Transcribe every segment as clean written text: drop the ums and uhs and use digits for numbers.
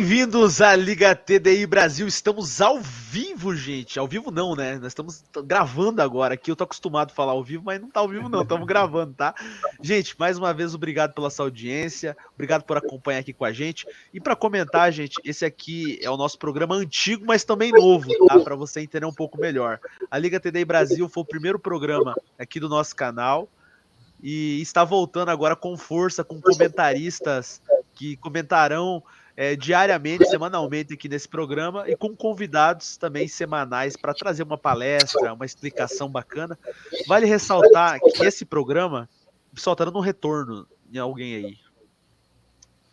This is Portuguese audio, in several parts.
Bem-vindos à Liga TDI Brasil, estamos ao vivo, gente. Ao vivo não, né? Nós estamos gravando agora aqui. Eu tô acostumado a falar ao vivo, mas não tá ao vivo não, estamos gravando, tá? Gente, mais uma vez, obrigado pela sua audiência, obrigado por acompanhar aqui com a gente. E para comentar, gente, esse aqui é o nosso programa antigo, mas também novo, tá? Para você entender um pouco melhor. A Liga TDI Brasil foi o primeiro programa aqui do nosso canal e está voltando agora com força, com comentaristas que comentarão diariamente, semanalmente aqui nesse programa e com convidados também semanais para trazer uma palestra, uma explicação bacana. Vale ressaltar que esse programa, o pessoal tá dando um retorno em alguém aí.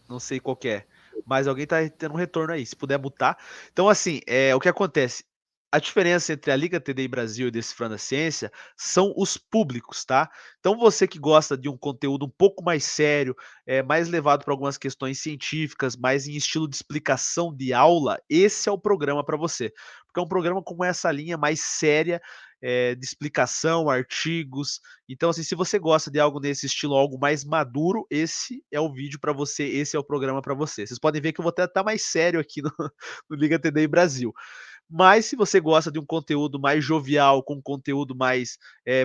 Não sei qual que é, mas alguém tá tendo um retorno aí, se puder mutar. Então, assim, o que acontece? A diferença entre a Liga TDI Brasil e Decifrando a Ciência são os públicos, tá? Então, você que gosta de um conteúdo um pouco mais sério, mais levado para algumas questões científicas, mais em estilo de explicação de aula, esse é o programa para você. Porque é um programa com essa linha mais séria, de explicação, artigos. Então, assim, se você gosta de algo nesse estilo, algo mais maduro, esse é o vídeo para você, esse é o programa para você. Vocês podem ver que eu vou até estar mais sério aqui no Liga TDI Brasil. Mas se você gosta de um conteúdo mais jovial, com conteúdo mais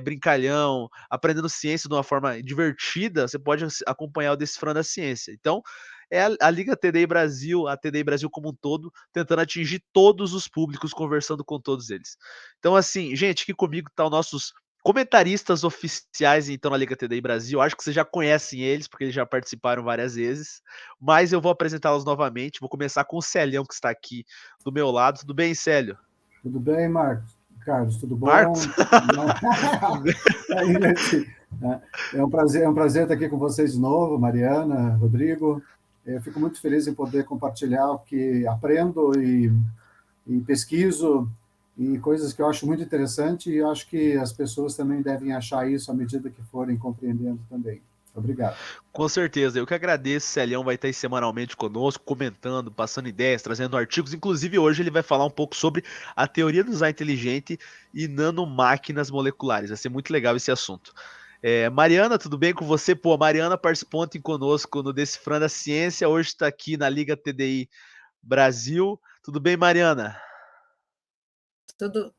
brincalhão, aprendendo ciência de uma forma divertida, você pode acompanhar o Decifrando a Ciência. Então, é a Liga TDI Brasil, a TDI Brasil como um todo, tentando atingir todos os públicos, conversando com todos eles. Então, assim, gente, aqui comigo estão nossos comentaristas oficiais, então, na Liga TDI Brasil. Acho que vocês já conhecem eles, porque eles já participaram várias vezes, mas eu vou apresentá-los novamente. Vou começar com o Celião, que está aqui do meu lado. Tudo bem, Célio? Tudo bem, Marcos? Carlos, tudo bom? Marcos? É um prazer estar aqui com vocês de novo, Mariana, Rodrigo. Eu fico muito feliz em poder compartilhar o que aprendo e pesquiso e coisas que eu acho muito interessante e acho que as pessoas também devem achar isso à medida que forem compreendendo também. Obrigado. Com certeza, eu que agradeço. O Celião vai estar aí semanalmente conosco, comentando, passando ideias, trazendo artigos. Inclusive, hoje ele vai falar um pouco sobre a teoria do design inteligente e nanomáquinas moleculares. Vai ser muito legal esse assunto. Mariana, tudo bem com você? Pô, a Mariana participou ontem conosco no Decifrando a Ciência, hoje está aqui na Liga TDI Brasil. Tudo bem, Mariana?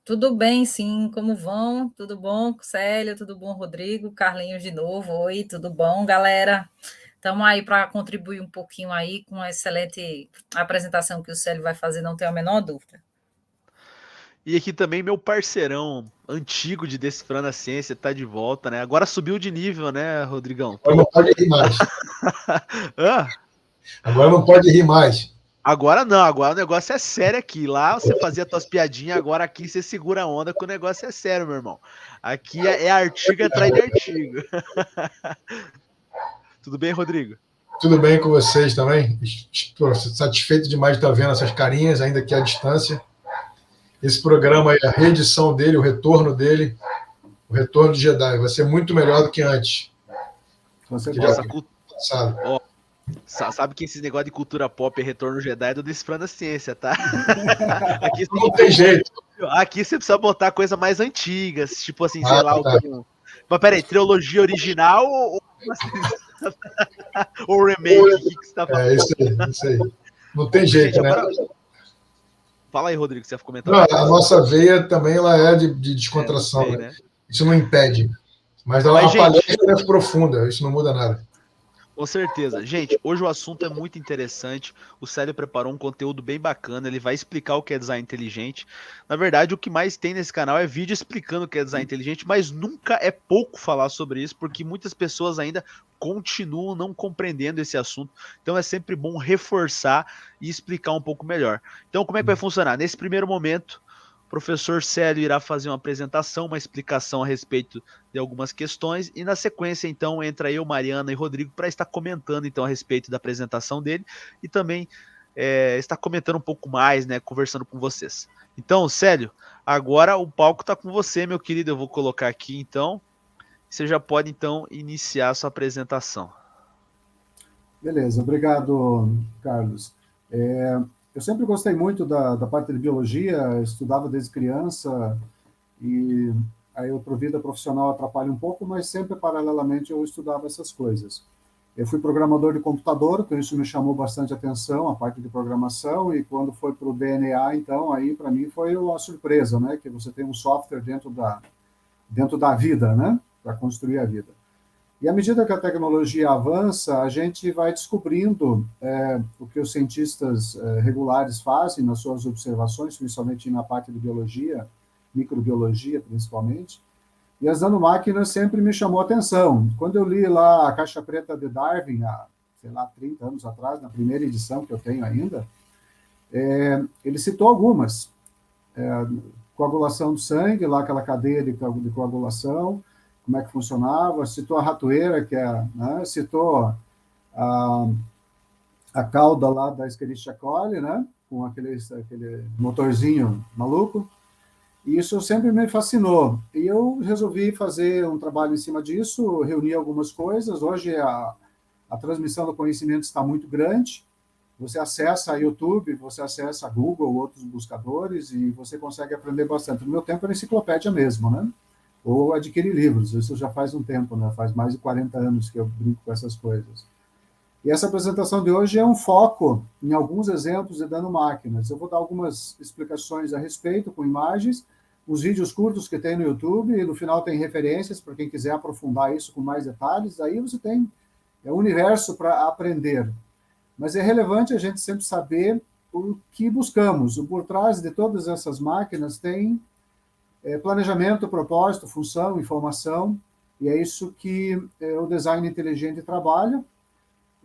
Tudo bem, sim. Como vão? Tudo bom, Célio? Tudo bom, Rodrigo? Carlinhos de novo. Oi, tudo bom, galera? Estamos aí para contribuir um pouquinho aí com a excelente apresentação que o Célio vai fazer, não tenho a menor dúvida. E aqui também meu parceirão antigo de Decifrando a Ciência tá de volta, né? Agora subiu de nível, né, Rodrigão? Agora não pode rir mais. Ah, Agora não pode rir mais. agora não, agora o negócio é sério aqui. Lá você fazia tuas piadinhas, agora aqui você segura a onda que o negócio é sério, meu irmão. Aqui é artigo atrás de artigo. Tudo bem, Rodrigo? Tudo bem com vocês também? Estou satisfeito demais de estar vendo essas carinhas, ainda aqui à distância. Esse programa aí, a reedição dele, o retorno dele, o retorno de Jedi, vai ser muito melhor do que antes. Você Nossa, Ó, sabe que esse negócio de cultura pop é retorno Jedi é do Decifrando a Ciência, tá? Aqui não tem jeito. Aqui você precisa botar coisa mais antigas, tipo assim, sei lá, tá. Mas peraí, trilogia original ou ou remake? O que você tá falando? Isso aí. Não tem jeito, gente, né? Agora... Fala aí, Rodrigo, que você ia comentar. Não, a nossa veia também ela é de descontração, sei, né? Isso não impede. Mas a palestra é profunda, isso não muda nada. Com certeza. Gente, hoje o assunto é muito interessante. O Célio preparou um conteúdo bem bacana. Ele vai explicar o que é design inteligente. Na verdade, o que mais tem nesse canal é vídeo explicando o que é design inteligente, mas nunca é pouco falar sobre isso, porque muitas pessoas ainda continuam não compreendendo esse assunto. Então é sempre bom reforçar e explicar um pouco melhor. Então, como é que vai funcionar? Nesse primeiro momento, o professor Célio irá fazer uma apresentação, uma explicação a respeito de algumas questões e na sequência então entra eu, Mariana e Rodrigo para estar comentando então a respeito da apresentação dele e também estar comentando um pouco mais, né, conversando com vocês. Então, Célio, agora o palco está com você, meu querido, eu vou colocar aqui então, você já pode então iniciar a sua apresentação. Beleza, obrigado, Carlos. Eu sempre gostei muito da parte de biologia, estudava desde criança e aí a vida profissional atrapalha um pouco, mas sempre paralelamente eu estudava essas coisas. Eu fui programador de computador, então isso me chamou bastante atenção, a parte de programação, e quando foi para o DNA, então, aí para mim foi uma surpresa, né? Que você tem um software dentro da vida, né? Para construir a vida. E à medida que a tecnologia avança, a gente vai descobrindo o que os cientistas regulares fazem nas suas observações, principalmente na parte de biologia, microbiologia principalmente, e as nanomáquinas sempre me chamou a atenção. Quando eu li lá a Caixa Preta de Darwin, há, sei lá, 30 anos atrás, na primeira edição que eu tenho ainda, ele citou algumas. Coagulação do sangue, lá aquela cadeia de coagulação, como é que funcionava, citou a ratoeira, né, citou a cauda lá da Escherichia coli, né, com aquele motorzinho maluco, e isso sempre me fascinou. E eu resolvi fazer um trabalho em cima disso, reunir algumas coisas. Hoje a transmissão do conhecimento está muito grande. Você acessa a YouTube, você acessa a Google, outros buscadores, e você consegue aprender bastante. No meu tempo era enciclopédia mesmo, né? Ou adquirir livros. Isso já faz um tempo, né? Faz mais de 40 anos que eu brinco com essas coisas. E essa apresentação de hoje é um foco em alguns exemplos de nanomáquinas. Eu vou dar algumas explicações a respeito, com imagens, os vídeos curtos que tem no YouTube, e no final tem referências para quem quiser aprofundar isso com mais detalhes. Aí você tem um universo para aprender. Mas é relevante a gente sempre saber o que buscamos. Por trás de todas essas máquinas tem planejamento, propósito, função, informação, e é isso que o design inteligente trabalha,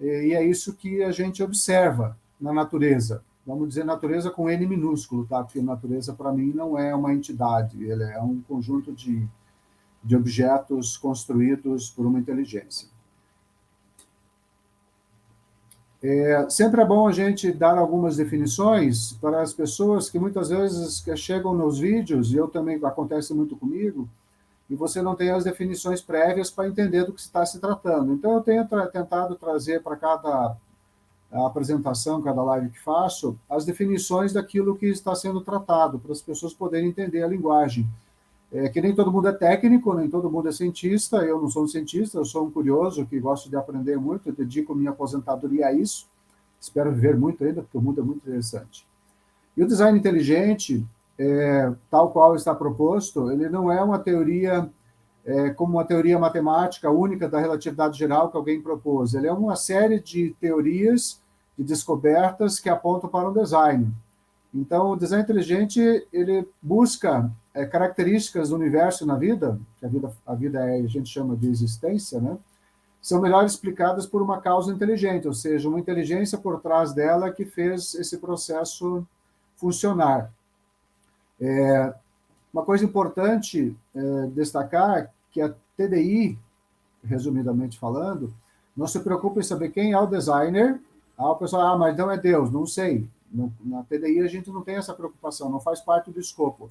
e é isso que a gente observa na natureza. Vamos dizer natureza com N minúsculo, tá? Porque natureza, para mim, não é uma entidade, ele é um conjunto de objetos construídos por uma inteligência. Sempre é bom a gente dar algumas definições para as pessoas que muitas vezes chegam nos vídeos, e eu também, acontece muito comigo, e você não tem as definições prévias para entender do que está se tratando. Então, eu tenho tentado trazer para cada apresentação, cada live que faço, as definições daquilo que está sendo tratado, para as pessoas poderem entender a linguagem. Que nem todo mundo é técnico, nem todo mundo é cientista, eu não sou um cientista, eu sou um curioso que gosto de aprender muito, eu dedico minha aposentadoria a isso, espero viver muito ainda, porque o mundo é muito interessante. E o design inteligente, tal qual está proposto, ele não é uma teoria como uma teoria matemática única da relatividade geral que alguém propôs, ele é uma série de teorias, de descobertas que apontam para o design. Então, o design inteligente, ele busca características do universo na vida, que a vida a gente chama de existência, né? São melhor explicadas por uma causa inteligente, ou seja, uma inteligência por trás dela que fez esse processo funcionar. Uma coisa importante destacar que a TDI, resumidamente falando, não se preocupa em saber quem é o designer. O pessoal, mas não é Deus, não sei. Na TDI a gente não tem essa preocupação, não faz parte do escopo.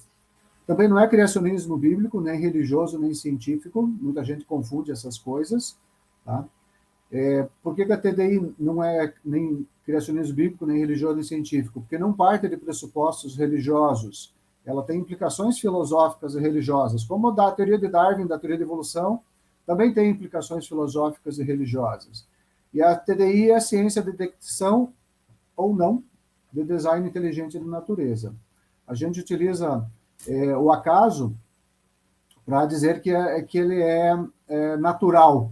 Também não é criacionismo bíblico, nem religioso, nem científico, muita gente confunde essas coisas. Tá? Por que a TDI não é nem criacionismo bíblico, nem religioso, nem científico? Porque não parte de pressupostos religiosos, ela tem implicações filosóficas e religiosas, como a da teoria de Darwin, da teoria da evolução, também tem implicações filosóficas e religiosas. E a TDI é a ciência de detecção ou não de design inteligente de natureza. A gente utiliza o acaso para dizer que ele é natural.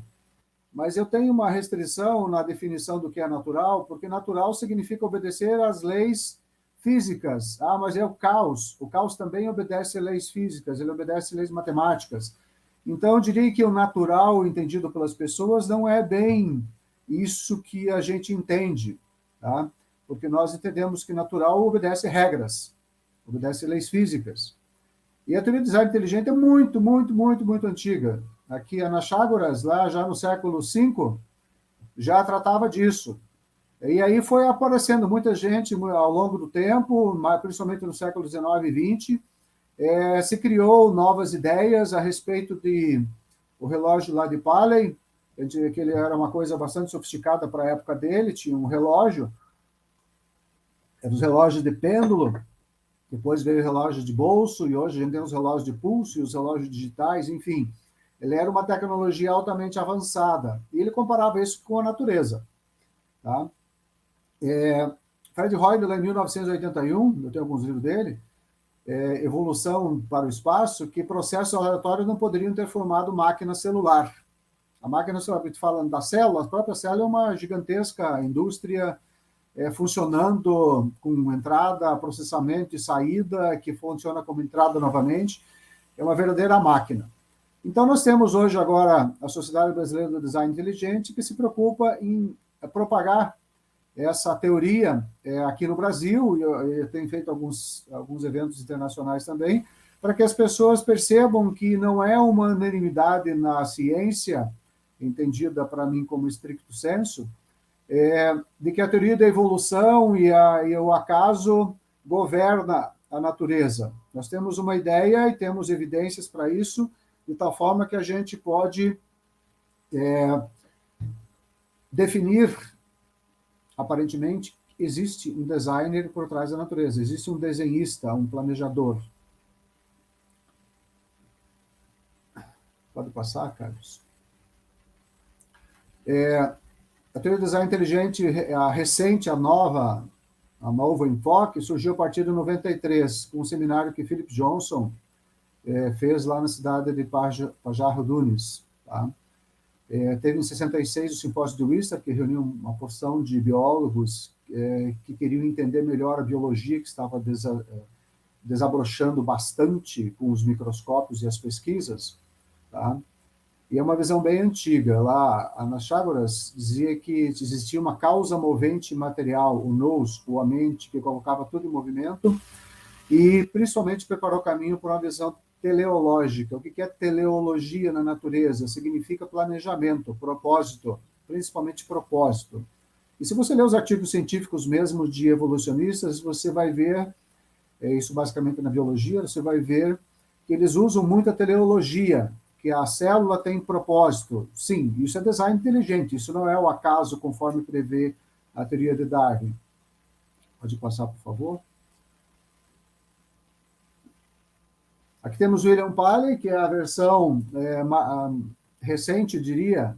Mas eu tenho uma restrição na definição do que é natural, porque natural significa obedecer às leis físicas. Mas é o caos. O caos também obedece a leis físicas, ele obedece a leis matemáticas. Então, eu diria que o natural, entendido pelas pessoas, não é bem isso que a gente entende, tá? Porque nós entendemos que natural obedece regras, obedece leis físicas. E a teoria de design inteligente é muito, muito, muito, muito antiga. Aqui, Anaxágoras, lá já no século V, já tratava disso. E aí foi aparecendo muita gente ao longo do tempo, principalmente no século XIX e XX, se criou novas ideias a respeito de o relógio lá de Paley, que ele era uma coisa bastante sofisticada para a época dele, tinha um relógio, eram os relógios de pêndulo, depois veio o relógio de bolso, e hoje a gente tem os relógios de pulso e os relógios digitais, enfim. ele era uma tecnologia altamente avançada. E ele comparava isso com a natureza. Tá? Fred Hoyle, lá em 1981, eu tenho alguns livros dele, Evolução para o Espaço, que processos aleatórios não poderiam ter formado máquina celular. A máquina celular, falando da célula, a própria célula é uma gigantesca indústria funcionando com entrada, processamento e saída, que funciona como entrada novamente. É uma verdadeira máquina. Então, nós temos hoje agora a Sociedade Brasileira do Design Inteligente, que se preocupa em propagar essa teoria aqui no Brasil, e eu tenho feito alguns eventos internacionais também, para que as pessoas percebam que não é uma unanimidade na ciência, entendida para mim como stricto sensu, de que a teoria da evolução e o acaso governa a natureza. Nós temos uma ideia e temos evidências para isso, de tal forma que a gente pode definir, aparentemente, existe um designer por trás da natureza, existe um desenhista, um planejador. Pode passar, Carlos? A teoria do design inteligente, a recente, a novo enfoque, surgiu a partir de 93, com um seminário que Philip Johnson fez lá na cidade de Pajaro Dunes. Tá? Teve em 66 o simpósio de Worcester, que reuniu uma porção de biólogos que queriam entender melhor a biologia, que estava desabrochando bastante com os microscópios e as pesquisas. Tá? E é uma visão bem antiga. Lá, Anaxágoras dizia que existia uma causa movente material, o nous, a mente, que colocava tudo em movimento, e principalmente preparou o caminho para uma visão teleológica. O que é teleologia na natureza? Significa planejamento, propósito, principalmente propósito. E se você ler os artigos científicos mesmo de evolucionistas, você vai ver, isso basicamente na biologia, você vai ver que eles usam muito a teleologia, que a célula tem propósito. Sim, isso é design inteligente, isso não é o acaso conforme prevê a teoria de Darwin. Pode passar, por favor. Aqui temos William Paley, que é a versão recente, diria,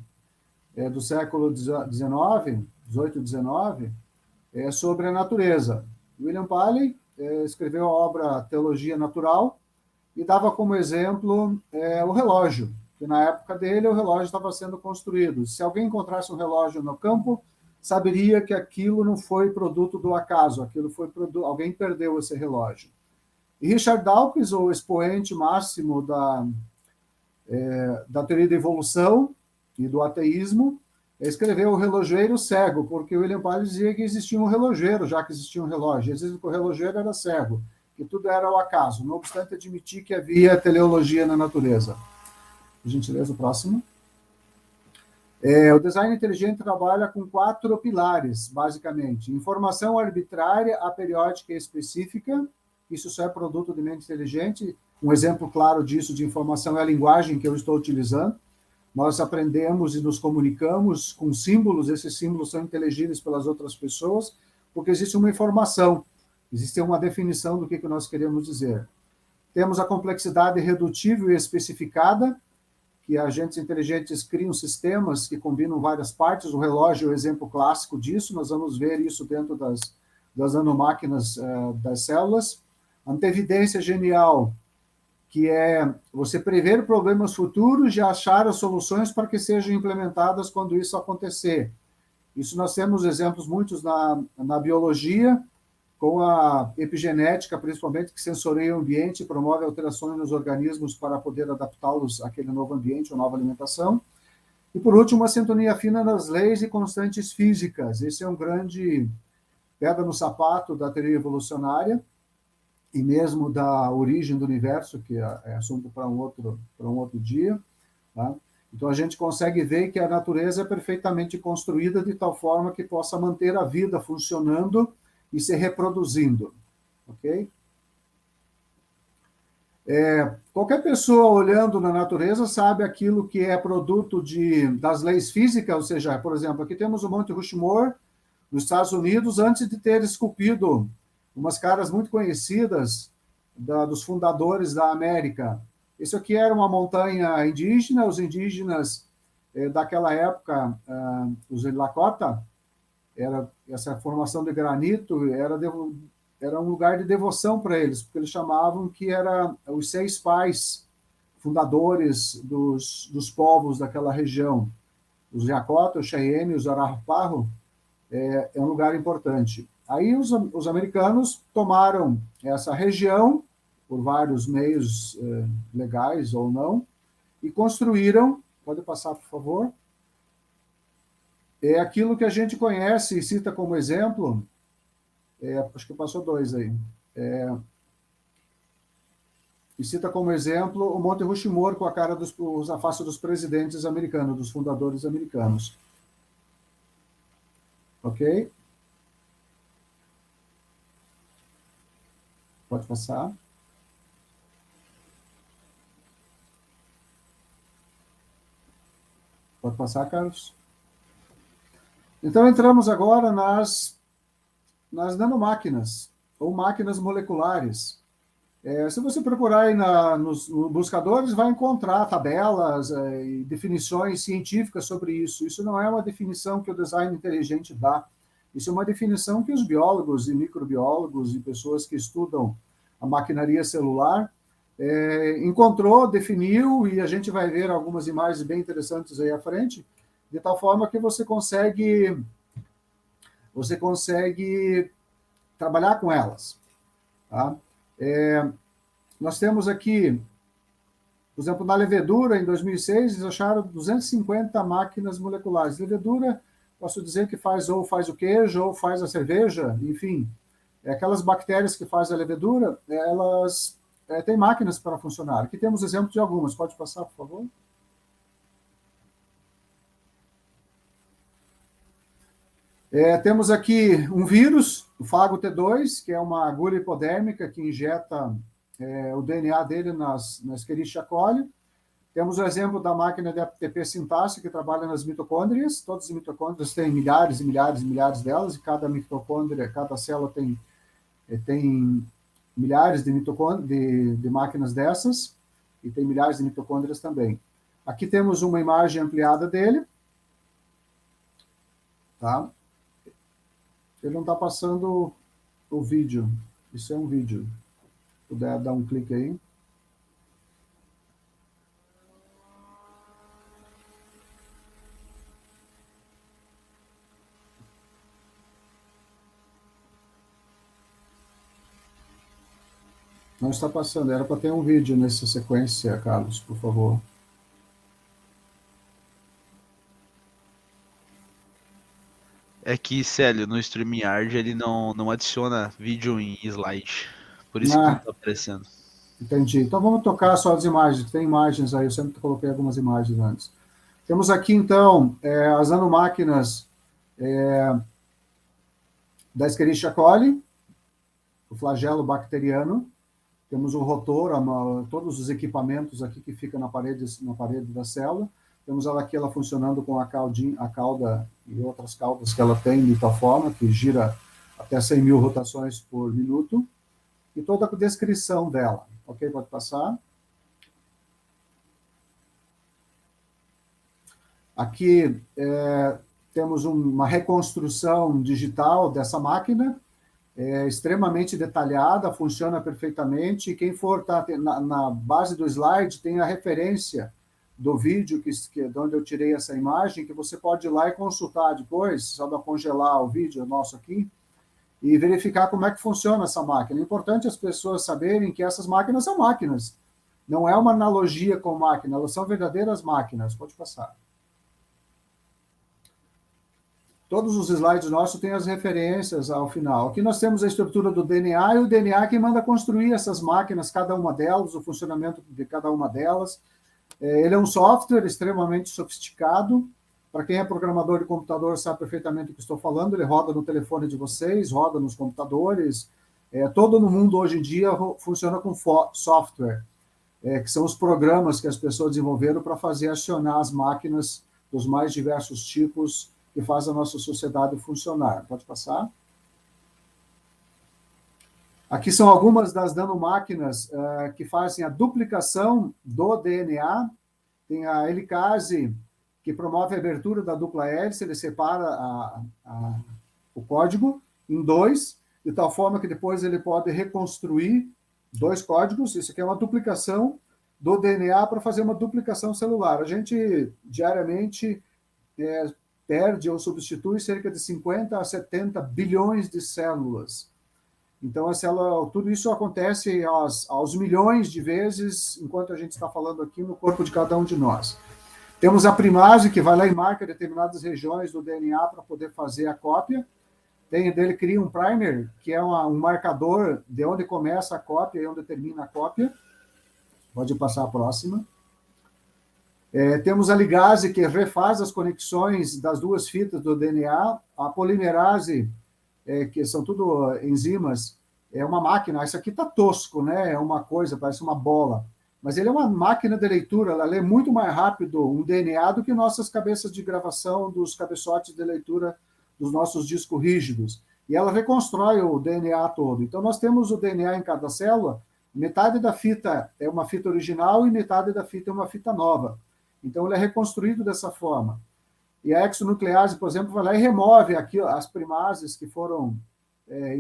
do século XIX, 18 e 19, sobre a natureza. William Paley escreveu a obra Teologia Natural e dava como exemplo o relógio, que na época dele o relógio estava sendo construído. Se alguém encontrasse um relógio no campo, saberia que aquilo não foi produto do acaso, alguém perdeu esse relógio. E Richard Dawkins, o expoente máximo da teoria da evolução e do ateísmo, escreveu O Relojoeiro Cego, porque William Paley dizia que existia um relojeiro, já que existia um relógio. Às vezes o relojeiro era cego, que tudo era ao acaso, não obstante admitir que havia teleologia na natureza. Por gentileza, o próximo. O design inteligente trabalha com 4 pilares, basicamente. Informação arbitrária, aperiódica e específica. Isso só é produto de mente inteligente. Um exemplo claro disso de informação é a linguagem que eu estou utilizando. Nós aprendemos e nos comunicamos com símbolos, esses símbolos são inteligíveis pelas outras pessoas, porque existe uma informação, existe uma definição do que nós queremos dizer. Temos a complexidade redutível e especificada, que agentes inteligentes criam sistemas que combinam várias partes. O relógio é o exemplo clássico disso, nós vamos ver isso dentro das nanomáquinas das células. Antevidência genial, que é você prever problemas futuros e achar as soluções para que sejam implementadas quando isso acontecer. Isso nós temos exemplos muitos na biologia, com a epigenética, principalmente, que sensoreia o ambiente e promove alterações nos organismos para poder adaptá-los àquele novo ambiente ou nova alimentação. E, por último, a sintonia fina nas leis e constantes físicas. Esse é um grande pedra no sapato da teoria evolucionária, e mesmo da origem do universo, que é assunto para um outro dia. Tá? Então, a gente consegue ver que a natureza é perfeitamente construída de tal forma que possa manter a vida funcionando e se reproduzindo. Ok? Qualquer pessoa olhando na natureza sabe aquilo que é produto das leis físicas, ou seja, por exemplo, aqui temos o Monte Rushmore, nos Estados Unidos, antes de ter esculpido umas caras muito conhecidas dos fundadores da América. Isso aqui era uma montanha indígena, os indígenas daquela época, os Lakota, essa formação de granito era um lugar de devoção para eles, porque eles chamavam que era os 6 pais fundadores dos povos daquela região. Os Lakota, os Cheyenne, os Arapaho, é um lugar importante. Aí os americanos tomaram essa região, por vários meios legais ou não, e construíram, pode passar, por favor, aquilo que a gente conhece e cita como exemplo, acho que passou 2 aí, e cita como exemplo o Monte Rushmore com a cara a face dos presidentes americanos, dos fundadores americanos. Ok? Pode passar. Pode passar, Carlos? Então, entramos agora nas nanomáquinas, ou máquinas moleculares. Se você procurar aí nos buscadores, vai encontrar tabelas e definições científicas sobre isso. Isso não é uma definição que o design inteligente dá. Isso é uma definição que os biólogos e microbiólogos e pessoas que estudam a maquinaria celular encontrou, definiu, e a gente vai ver algumas imagens bem interessantes aí à frente, de tal forma que você consegue trabalhar com elas. Tá? Nós temos aqui, por exemplo, na levedura, em 2006, eles acharam 250 máquinas moleculares. Levedura, posso dizer que faz o queijo, ou faz a cerveja, enfim. Aquelas bactérias que fazem a levedura, elas têm máquinas para funcionar. Aqui temos exemplo de algumas. Pode passar, por favor? Temos aqui um vírus, o fago T2, que é uma agulha hipodérmica que injeta o DNA dele nas Escherichia coli. Temos o exemplo da máquina de ATP sintaxe, que trabalha nas mitocôndrias. Todas as mitocôndrias têm milhares e milhares e milhares delas, e cada mitocôndria, cada célula tem milhares de máquinas dessas, e tem milhares de mitocôndrias também. Aqui temos uma imagem ampliada dele. Tá? Ele não está passando o vídeo. Isso é um vídeo. Se puder dar um clique aí. Não está passando. Era para ter um vídeo nessa sequência, Carlos, por favor. É que, Célio, no StreamYard ele não adiciona vídeo em slide. Por isso que não está aparecendo. Entendi. Então vamos tocar só as imagens. Tem imagens aí, eu sempre coloquei algumas imagens antes. Temos aqui, então, as nanomáquinas da Escherichia coli, o flagelo bacteriano. Temos o rotor, todos os equipamentos aqui que ficam na parede da célula. Temos ela aqui, ela funcionando com a cauda e outras caudas que ela tem de tal forma, que gira até 100 mil rotações por minuto. E toda a descrição dela. Ok, pode passar. Aqui temos uma reconstrução digital dessa máquina, extremamente detalhada, funciona perfeitamente. E quem for na base do slide tem a referência do vídeo de onde eu tirei essa imagem, que você pode ir lá e consultar depois, só para congelar o vídeo nosso aqui, e verificar como é que funciona essa máquina. É importante as pessoas saberem que essas máquinas são máquinas. Não é uma analogia com máquina, elas são verdadeiras máquinas. Pode passar. Todos os slides nossos têm as referências ao final. Aqui nós temos a estrutura do DNA, e o DNA é quem manda construir essas máquinas, cada uma delas, o funcionamento de cada uma delas. Ele é um software extremamente sofisticado. Para quem é programador de computador sabe perfeitamente o que estou falando. Ele roda no telefone de vocês, roda nos computadores. Todo no mundo hoje em dia funciona com software, que são os programas que as pessoas desenvolveram para fazer acionar as máquinas dos mais diversos tipos que faz a nossa sociedade funcionar. Pode passar. Aqui são algumas das nanomáquinas que fazem a duplicação do DNA. Tem a helicase, que promove a abertura da dupla hélice, ele separa o código em dois, de tal forma que depois ele pode reconstruir dois códigos. Isso aqui é uma duplicação do DNA para fazer uma duplicação celular. A gente, diariamente, perde ou substitui cerca de 50 a 70 bilhões de células. Então, tudo isso acontece aos milhões de vezes, enquanto a gente está falando aqui, no corpo de cada um de nós. Temos a primase, que vai lá e marca determinadas regiões do DNA para poder fazer a cópia. Ele cria um primer, que é um marcador de onde começa a cópia e onde termina a cópia. Pode passar a próxima. Temos a ligase, que refaz as conexões das duas fitas do DNA. A polimerase, que são tudo enzimas, é uma máquina. Isso aqui está tosco, né? É uma coisa, parece uma bola. Mas ele é uma máquina de leitura, ela lê muito mais rápido um DNA do que nossas cabeças de gravação dos cabeçotes de leitura dos nossos discos rígidos. E ela reconstrói o DNA todo. Então, nós temos o DNA em cada célula, metade da fita é uma fita original e metade da fita é uma fita nova. Então, ele é reconstruído dessa forma. E a exonuclease, por exemplo, vai lá e remove aqui as primases que foram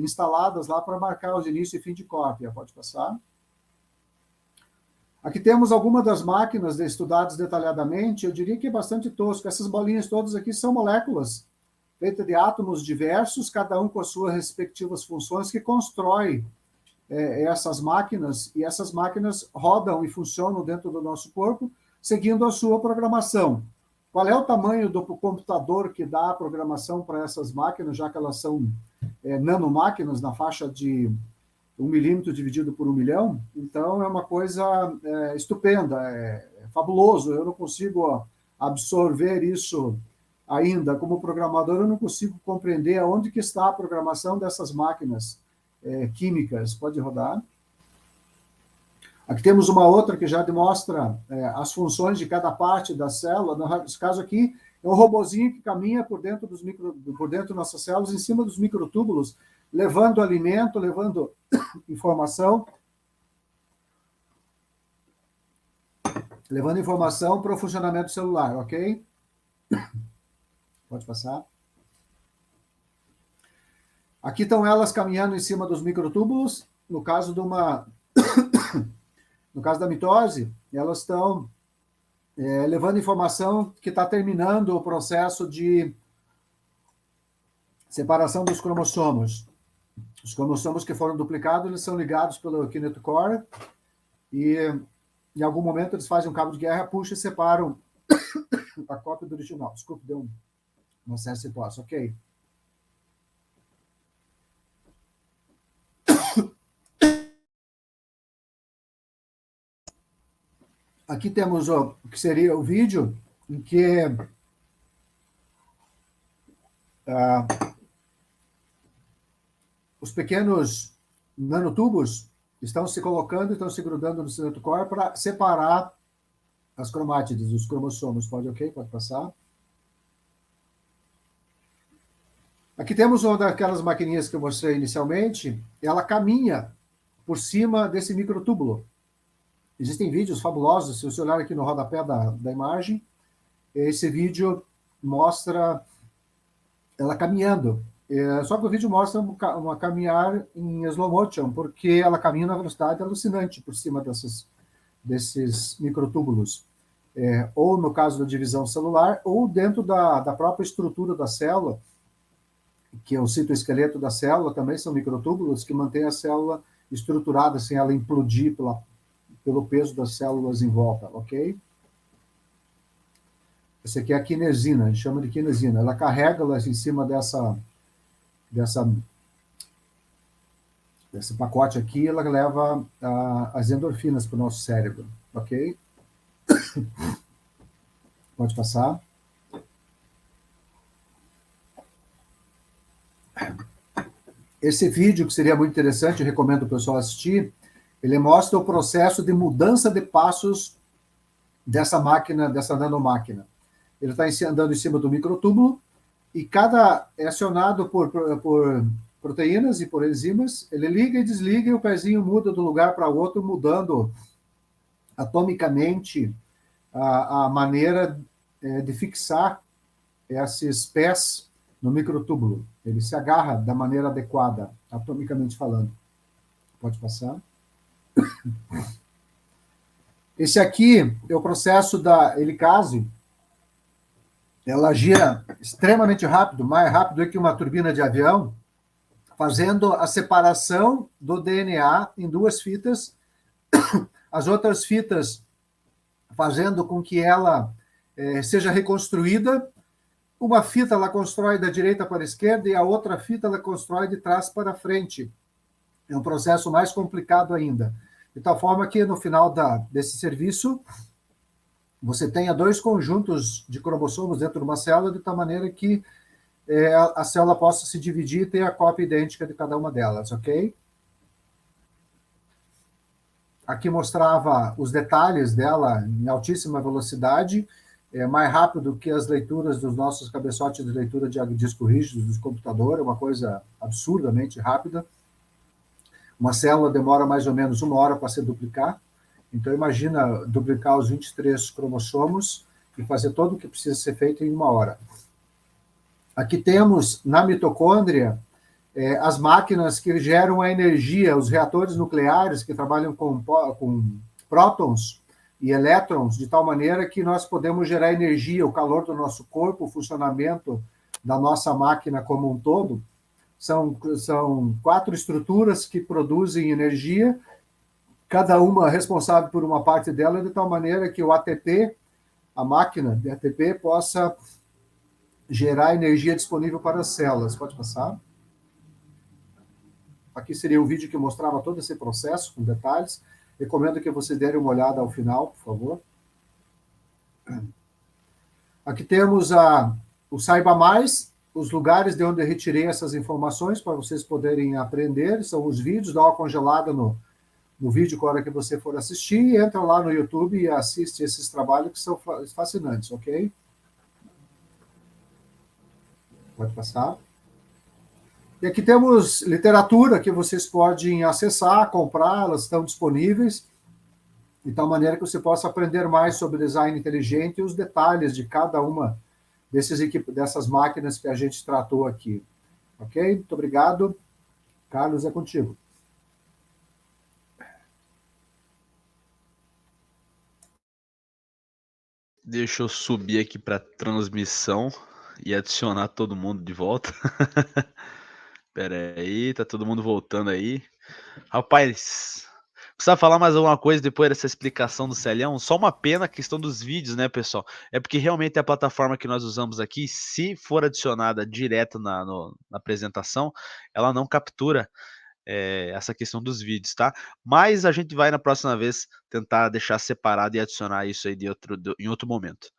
instaladas lá para marcar os início e fim de cópia. Pode passar. Aqui temos algumas das máquinas estudadas detalhadamente. Eu diria que é bastante tosco. Essas bolinhas todas aqui são moléculas feitas de átomos diversos, cada um com as suas respectivas funções, que constrói essas máquinas, e essas máquinas rodam e funcionam dentro do nosso corpo, seguindo a sua programação. Qual é o tamanho do computador que dá a programação para essas máquinas, já que elas são nanomáquinas, na faixa de 1 milímetro dividido por 1 milhão? Então, é uma coisa estupenda, fabuloso. Eu não consigo absorver isso ainda. Como programador, eu não consigo compreender aonde que está a programação dessas máquinas químicas. Pode rodar. Aqui temos uma outra que já demonstra as funções de cada parte da célula. Nesse caso aqui, é um robozinho que caminha por dentro das nossas células, em cima dos microtúbulos, levando alimento, levando informação, para o funcionamento celular, ok? Pode passar. Aqui estão elas caminhando em cima dos microtúbulos. No caso da mitose, elas estão levando informação que está terminando o processo de separação dos cromossomos. Os cromossomos que foram duplicados, eles são ligados pelo kinetochore e, em algum momento, eles fazem um cabo de guerra, puxam e separam a cópia do original. Desculpe, deu um acesso de tosse. Ok. Aqui temos o que seria o vídeo em que os pequenos nanotubos estão se colocando, estão se grudando no cinetocore para separar as cromátides, os cromossomos. Pode passar. Aqui temos uma daquelas maquininhas que eu mostrei inicialmente. Ela caminha por cima desse microtúbulo. Existem vídeos fabulosos. Se você olhar aqui no rodapé da imagem, esse vídeo mostra ela caminhando. Só que o vídeo mostra uma caminhar em slow motion, porque ela caminha na velocidade alucinante por cima desses microtúbulos. Ou no caso da divisão celular, ou dentro da própria estrutura da célula, que é o citoesqueleto da célula, também são microtúbulos que mantêm a célula estruturada sem ela implodir pelo peso das células em volta, ok? Essa aqui é a quinesina, a gente chama de quinesina. Ela carrega elas em cima desse pacote aqui, ela leva as endorfinas para o nosso cérebro, ok? Pode passar. Esse vídeo, que seria muito interessante, eu recomendo o pessoal assistir, ele mostra o processo de mudança de passos dessa máquina, dessa nanomáquina. Ele está andando em cima do microtúbulo e é acionado por proteínas e por enzimas, ele liga e desliga e o pezinho muda do lugar para outro, mudando atomicamente a maneira de fixar esses pés no microtúbulo. Ele se agarra da maneira adequada, atomicamente falando. Pode passar. Esse aqui é o processo da helicase. Ela gira extremamente rápido, mais rápido que uma turbina de avião, fazendo a separação do DNA em duas fitas, as outras fitas fazendo com que ela seja reconstruída. Uma fita ela constrói da direita para a esquerda e a outra fita ela constrói de trás para frente. É um processo mais complicado ainda. De tal forma que, no final desse serviço, você tenha dois conjuntos de cromossomos dentro de uma célula, de tal maneira que a célula possa se dividir e ter a cópia idêntica de cada uma delas, ok? Aqui mostrava os detalhes dela em altíssima velocidade, mais rápido que as leituras dos nossos cabeçotes de leitura de disco rígido dos computadores, uma coisa absurdamente rápida. Uma célula demora mais ou menos 1 hora para se duplicar. Então, imagina duplicar os 23 cromossomos e fazer todo o que precisa ser feito em 1 hora. Aqui temos, na mitocôndria, as máquinas que geram a energia, os reatores nucleares que trabalham com prótons e elétrons, de tal maneira que nós podemos gerar energia, o calor do nosso corpo, o funcionamento da nossa máquina como um todo. São 4 estruturas que produzem energia, cada uma responsável por uma parte dela, de tal maneira que o ATP, a máquina de ATP, possa gerar energia disponível para as células. Pode passar. Aqui seria o vídeo que mostrava todo esse processo, com detalhes. Recomendo que vocês derem uma olhada ao final, por favor. Aqui temos o Saiba Mais, os lugares de onde eu retirei essas informações para vocês poderem aprender. São os vídeos, dá uma congelada no vídeo com a hora que você for assistir, e entra lá no YouTube e assiste esses trabalhos que são fascinantes, ok? Pode passar. E aqui temos literatura que vocês podem acessar, comprar, elas estão disponíveis, de tal maneira que você possa aprender mais sobre design inteligente e os detalhes de cada uma dessas máquinas que a gente tratou aqui. Ok? Muito obrigado. Carlos, é contigo. Deixa eu subir aqui para transmissão e adicionar todo mundo de volta. Pera aí, tá todo mundo voltando aí. Rapaz, precisa falar mais alguma coisa depois dessa explicação do Celhão? Só uma pena a questão dos vídeos, né, pessoal? É porque realmente a plataforma que nós usamos aqui, se for adicionada direto na apresentação, ela não captura essa questão dos vídeos, tá? Mas a gente vai na próxima vez tentar deixar separado e adicionar isso aí em outro momento.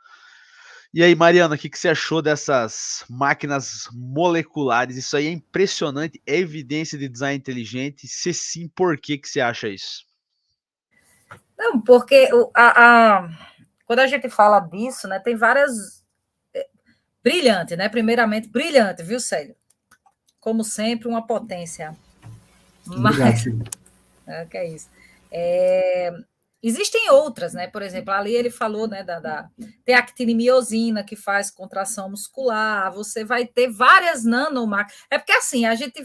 E aí, Mariana, o que você achou dessas máquinas moleculares? Isso aí é impressionante, é evidência de design inteligente? Se sim, por que você acha isso? Não, porque quando a gente fala disso, né, tem várias... Brilhante, né? Primeiramente, brilhante, viu, Célio? Como sempre, uma potência. Mas... que é isso. Existem outras, né? Por exemplo, ali ele falou, né, tem a actinimiosina, que faz contração muscular, você vai ter várias nanomáquinas. É porque, assim, a gente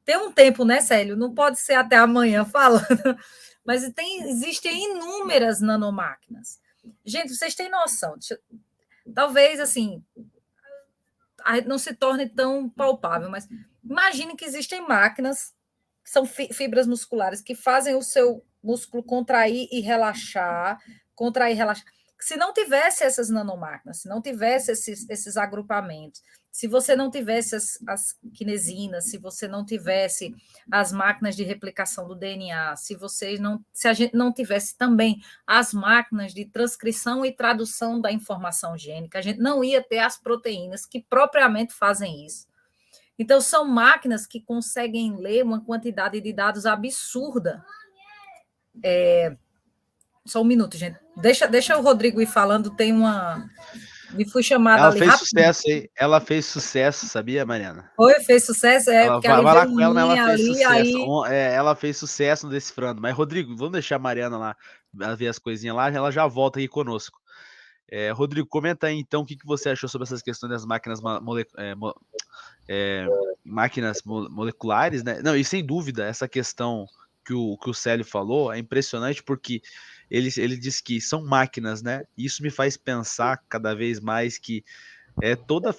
tem um tempo, né, Célio? Não pode ser até amanhã falando, mas existem inúmeras nanomáquinas. Gente, vocês têm noção? Talvez, assim, não se torne tão palpável, mas imagine que existem máquinas, que são fibras musculares, que fazem o seu músculo contrair e relaxar. Se não tivesse essas nanomáquinas, se não tivesse esses agrupamentos, se você não tivesse as quinesinas, se você não tivesse as máquinas de replicação do DNA, se a gente não tivesse também as máquinas de transcrição e tradução da informação gênica, a gente não ia ter as proteínas que propriamente fazem isso. Então, são máquinas que conseguem ler uma quantidade de dados absurda. Só um minuto, gente. Deixa o Rodrigo ir falando, tem uma E fui chamada Ela ali fez rapidinho. sucesso, hein? Ela fez sucesso, sabia, Mariana? Fez sucesso, porque Vai ali lá veio com ela, mas ela linha fez ali, sucesso. aí... Ela fez sucesso no Decifrando. Mas, Rodrigo, vamos deixar a Mariana lá ver as coisinhas lá, ela já volta aqui conosco. Rodrigo, comenta aí então o que você achou sobre essas questões das máquinas moleculares, né? Não, e sem dúvida, essa questão que o Célio falou é impressionante porque ele diz que são máquinas, né? Isso me faz pensar cada vez mais que toda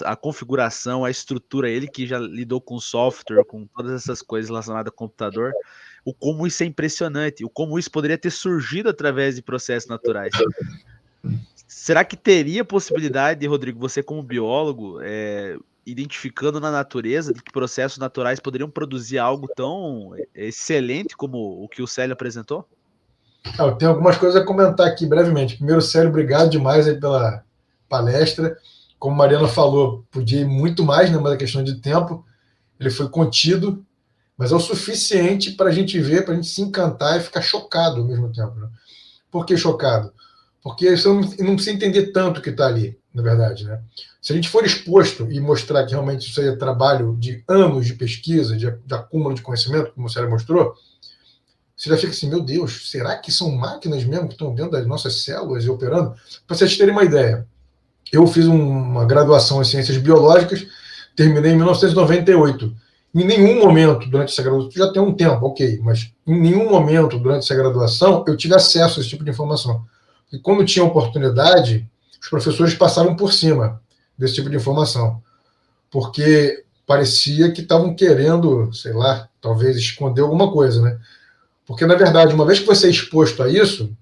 a configuração, a estrutura, ele que já lidou com software, com todas essas coisas relacionadas ao computador, o como isso é impressionante, o como isso poderia ter surgido através de processos naturais. Será que teria possibilidade, Rodrigo, você como biólogo, identificando na natureza de que processos naturais poderiam produzir algo tão excelente como o que o Célio apresentou? Eu tenho algumas coisas a comentar aqui brevemente. Primeiro, Célio, obrigado demais aí pela palestra. Como a Mariana falou, podia ir muito mais, né, mas a questão de tempo. Ele foi contido, mas é o suficiente para a gente ver, para a gente se encantar e ficar chocado ao mesmo tempo. Né? Por que chocado? Porque você não precisa entender tanto o que está ali, na verdade. Né? Se a gente for exposto e mostrar que realmente isso aí é trabalho de anos de pesquisa, de acúmulo de conhecimento, como o Célio mostrou, você já fica assim, meu Deus, será que são máquinas mesmo que estão dentro das nossas células e operando? Para vocês terem uma ideia, eu fiz uma graduação em Ciências Biológicas, terminei em 1998. Em nenhum momento durante essa graduação, já tem um tempo, ok, mas em nenhum momento durante essa graduação eu tive acesso a esse tipo de informação. E quando tinha oportunidade, os professores passavam por cima desse tipo de informação, porque parecia que estavam querendo, sei lá, talvez esconder alguma coisa, né? Porque, na verdade, uma vez que você é exposto a isso,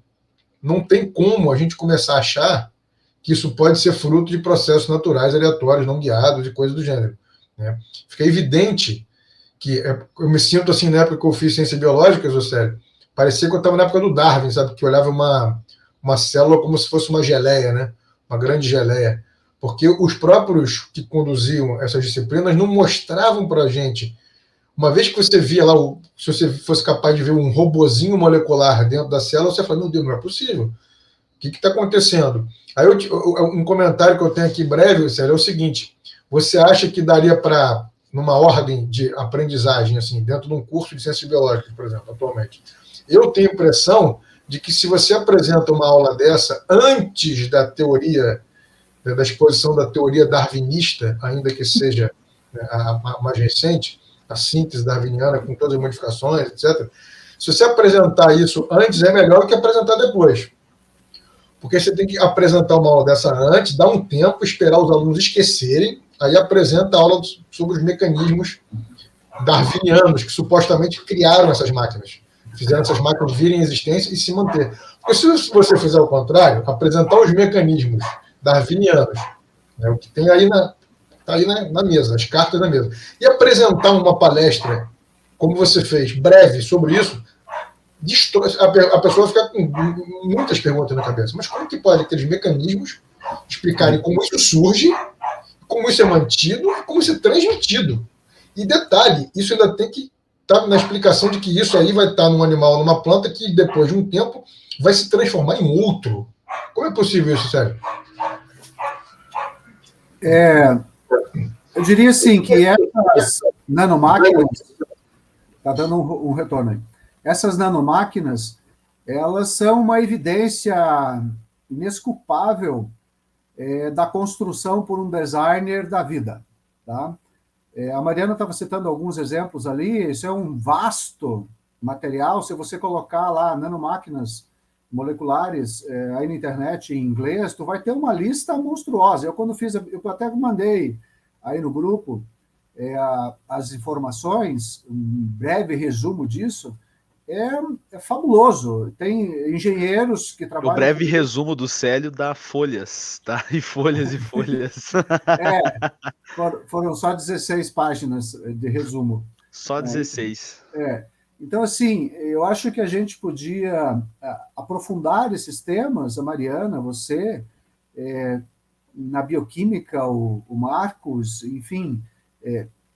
não tem como a gente começar a achar que isso pode ser fruto de processos naturais aleatórios, não guiados e coisas do gênero. Né? Fica evidente que eu me sinto assim na época que eu fiz ciência biológica, Zocélio, parecia que eu estava na época do Darwin, sabe? Que olhava uma célula como se fosse uma geleia, né? Uma grande geleia. Porque os próprios que conduziam essas disciplinas não mostravam para a gente. Uma vez que você via lá, se você fosse capaz de ver um robozinho molecular dentro da célula, você fala, meu Deus, não é possível. O que está acontecendo? Aí um comentário que eu tenho aqui breve, Célio, é o seguinte: você acha que daria para, numa ordem de aprendizagem, assim, dentro de um curso de ciências biológicas, por exemplo, atualmente, eu tenho a impressão de que se você apresenta uma aula dessa antes da teoria, da exposição da teoria darwinista, ainda que seja a mais recente, a síntese darwiniana com todas as modificações, etc. Se você apresentar isso antes, é melhor do que apresentar depois. Porque você tem que apresentar uma aula dessa antes, dar um tempo, esperar os alunos esquecerem, aí apresenta a aula sobre os mecanismos darwinianos que supostamente criaram essas máquinas. Fizeram essas máquinas virem em existência e se manter. Porque se você fizer o contrário, apresentar os mecanismos darwinianos, né, o que tem aí está aí na mesa, as cartas na mesa, e apresentar uma palestra, como você fez, breve sobre isso, a pessoa fica com muitas perguntas na cabeça. Mas como que pode aqueles mecanismos explicarem como isso surge, como isso é mantido e como isso é transmitido? E detalhe, isso ainda tem que estar na explicação de que isso aí vai estar num animal, numa planta, que depois de um tempo vai se transformar em outro. Como é possível isso, Sérgio? Eu diria assim que essas nanomáquinas, está dando um retorno aí. Essas nanomáquinas, elas são uma evidência inesculpável da construção por um designer da vida. Tá? A Mariana estava citando alguns exemplos ali, isso é um vasto material, se você colocar lá nanomáquinas moleculares aí na internet em inglês, tu vai ter uma lista monstruosa. Eu quando fiz, eu até mandei aí no grupo as informações, um breve resumo disso, é fabuloso. Tem engenheiros que trabalham... O breve resumo do Célio dá folhas, tá? E folhas e folhas. Foram só 16 páginas de resumo. Só 16. Então, assim, eu acho que a gente podia aprofundar esses temas, a Mariana, você, na bioquímica, o Marcos, enfim,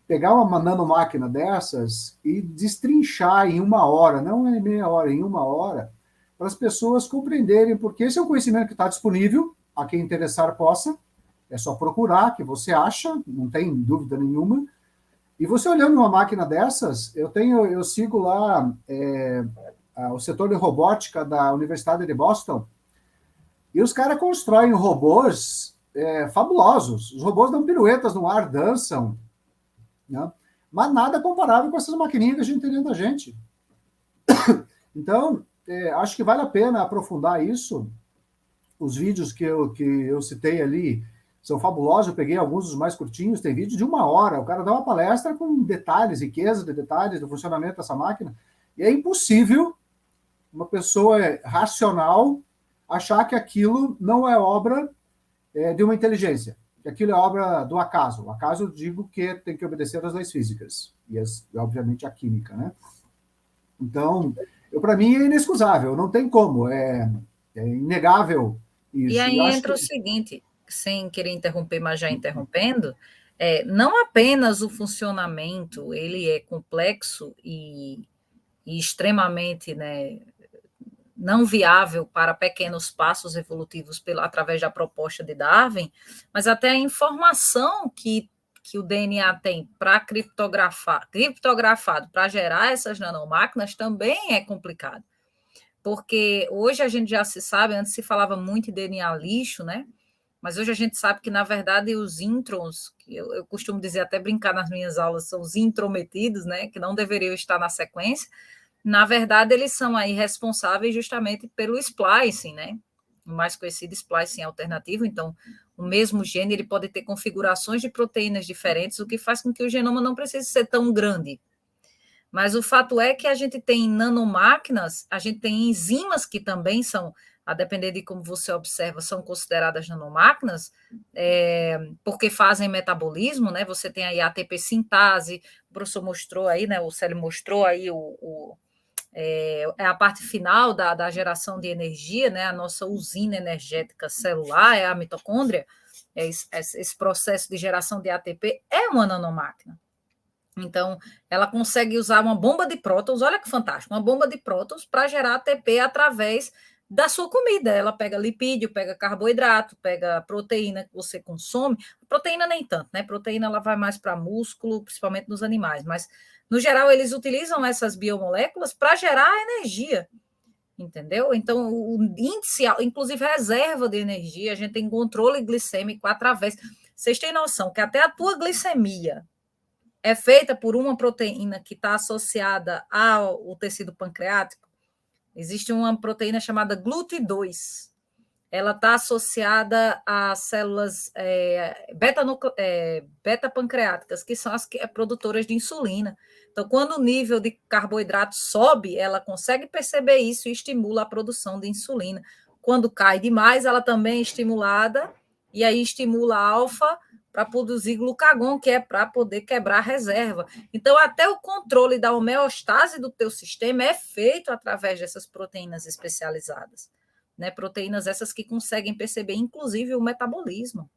pegar uma nanomáquina dessas e destrinchar em 1 hora, não em meia hora, em 1 hora, para as pessoas compreenderem, porque esse é um conhecimento que está disponível, a quem interessar possa, é só procurar, que você acha, não tem dúvida nenhuma. E você olhando uma máquina dessas, eu sigo lá o setor de robótica da Universidade de Boston, e os caras constroem robôs fabulosos. Os robôs dão piruetas no ar, dançam, né? Mas nada comparável com essas maquininhas que a gente tem dentro da gente. Então, acho que vale a pena aprofundar isso. Os vídeos que eu citei ali são fabulosos. Eu peguei alguns dos mais curtinhos, tem vídeo de 1 hora. O cara dá uma palestra com detalhes, riqueza de detalhes do funcionamento dessa máquina. E é impossível uma pessoa racional achar que aquilo não é obra de uma inteligência, que aquilo é obra do acaso. O acaso, eu digo que tem que obedecer às leis físicas e, obviamente, a química, né? Então, para mim, é inexcusável, não tem como, é inegável isso. E aí entra o seguinte, sem querer interromper, mas já interrompendo, não apenas o funcionamento, ele é complexo e extremamente, né, não viável para pequenos passos evolutivos através da proposta de Darwin, mas até a informação que o DNA tem para criptografado para gerar essas nanomáquinas também é complicado. Porque hoje a gente já se sabe, antes se falava muito em DNA lixo, né? Mas hoje a gente sabe que, na verdade, os introns, que eu costumo dizer, até brincar nas minhas aulas, são os intrometidos, né? Que não deveriam estar na sequência. Na verdade, eles são aí responsáveis justamente pelo splicing, né? O mais conhecido splicing alternativo. Então, o mesmo gene ele pode ter configurações de proteínas diferentes, o que faz com que o genoma não precise ser tão grande. Mas o fato é que a gente tem nanomáquinas, a gente tem enzimas que também são, a depender de como você observa, são consideradas nanomáquinas, porque fazem metabolismo, né? Você tem aí a ATP sintase, o professor mostrou aí, né? O Célio mostrou aí a parte final da geração de energia, né? A nossa usina energética celular é a mitocôndria, esse processo de geração de ATP é uma nanomáquina. Então, ela consegue usar uma bomba de prótons, olha que fantástico, uma bomba de prótons para gerar ATP através da sua comida. Ela pega lipídio, pega carboidrato, pega proteína que você consome. Proteína nem tanto, né? Proteína ela vai mais para músculo, principalmente nos animais, mas no geral eles utilizam essas biomoléculas para gerar energia, entendeu? Então, o índice, inclusive reserva de energia, a gente tem controle glicêmico através. Vocês têm noção que até a tua glicemia é feita por uma proteína que está associada ao tecido pancreático. Existe uma proteína chamada GLUT2. Ela está associada a células beta-pancreáticas, que são as produtoras de insulina. Então, quando o nível de carboidrato sobe, ela consegue perceber isso e estimula a produção de insulina. Quando cai demais, ela também é estimulada, e aí estimula a alfa para produzir glucagon, que é para poder quebrar a reserva. Então, até o controle da homeostase do teu sistema é feito através dessas proteínas especializadas, né? Proteínas essas que conseguem perceber, inclusive, o metabolismo.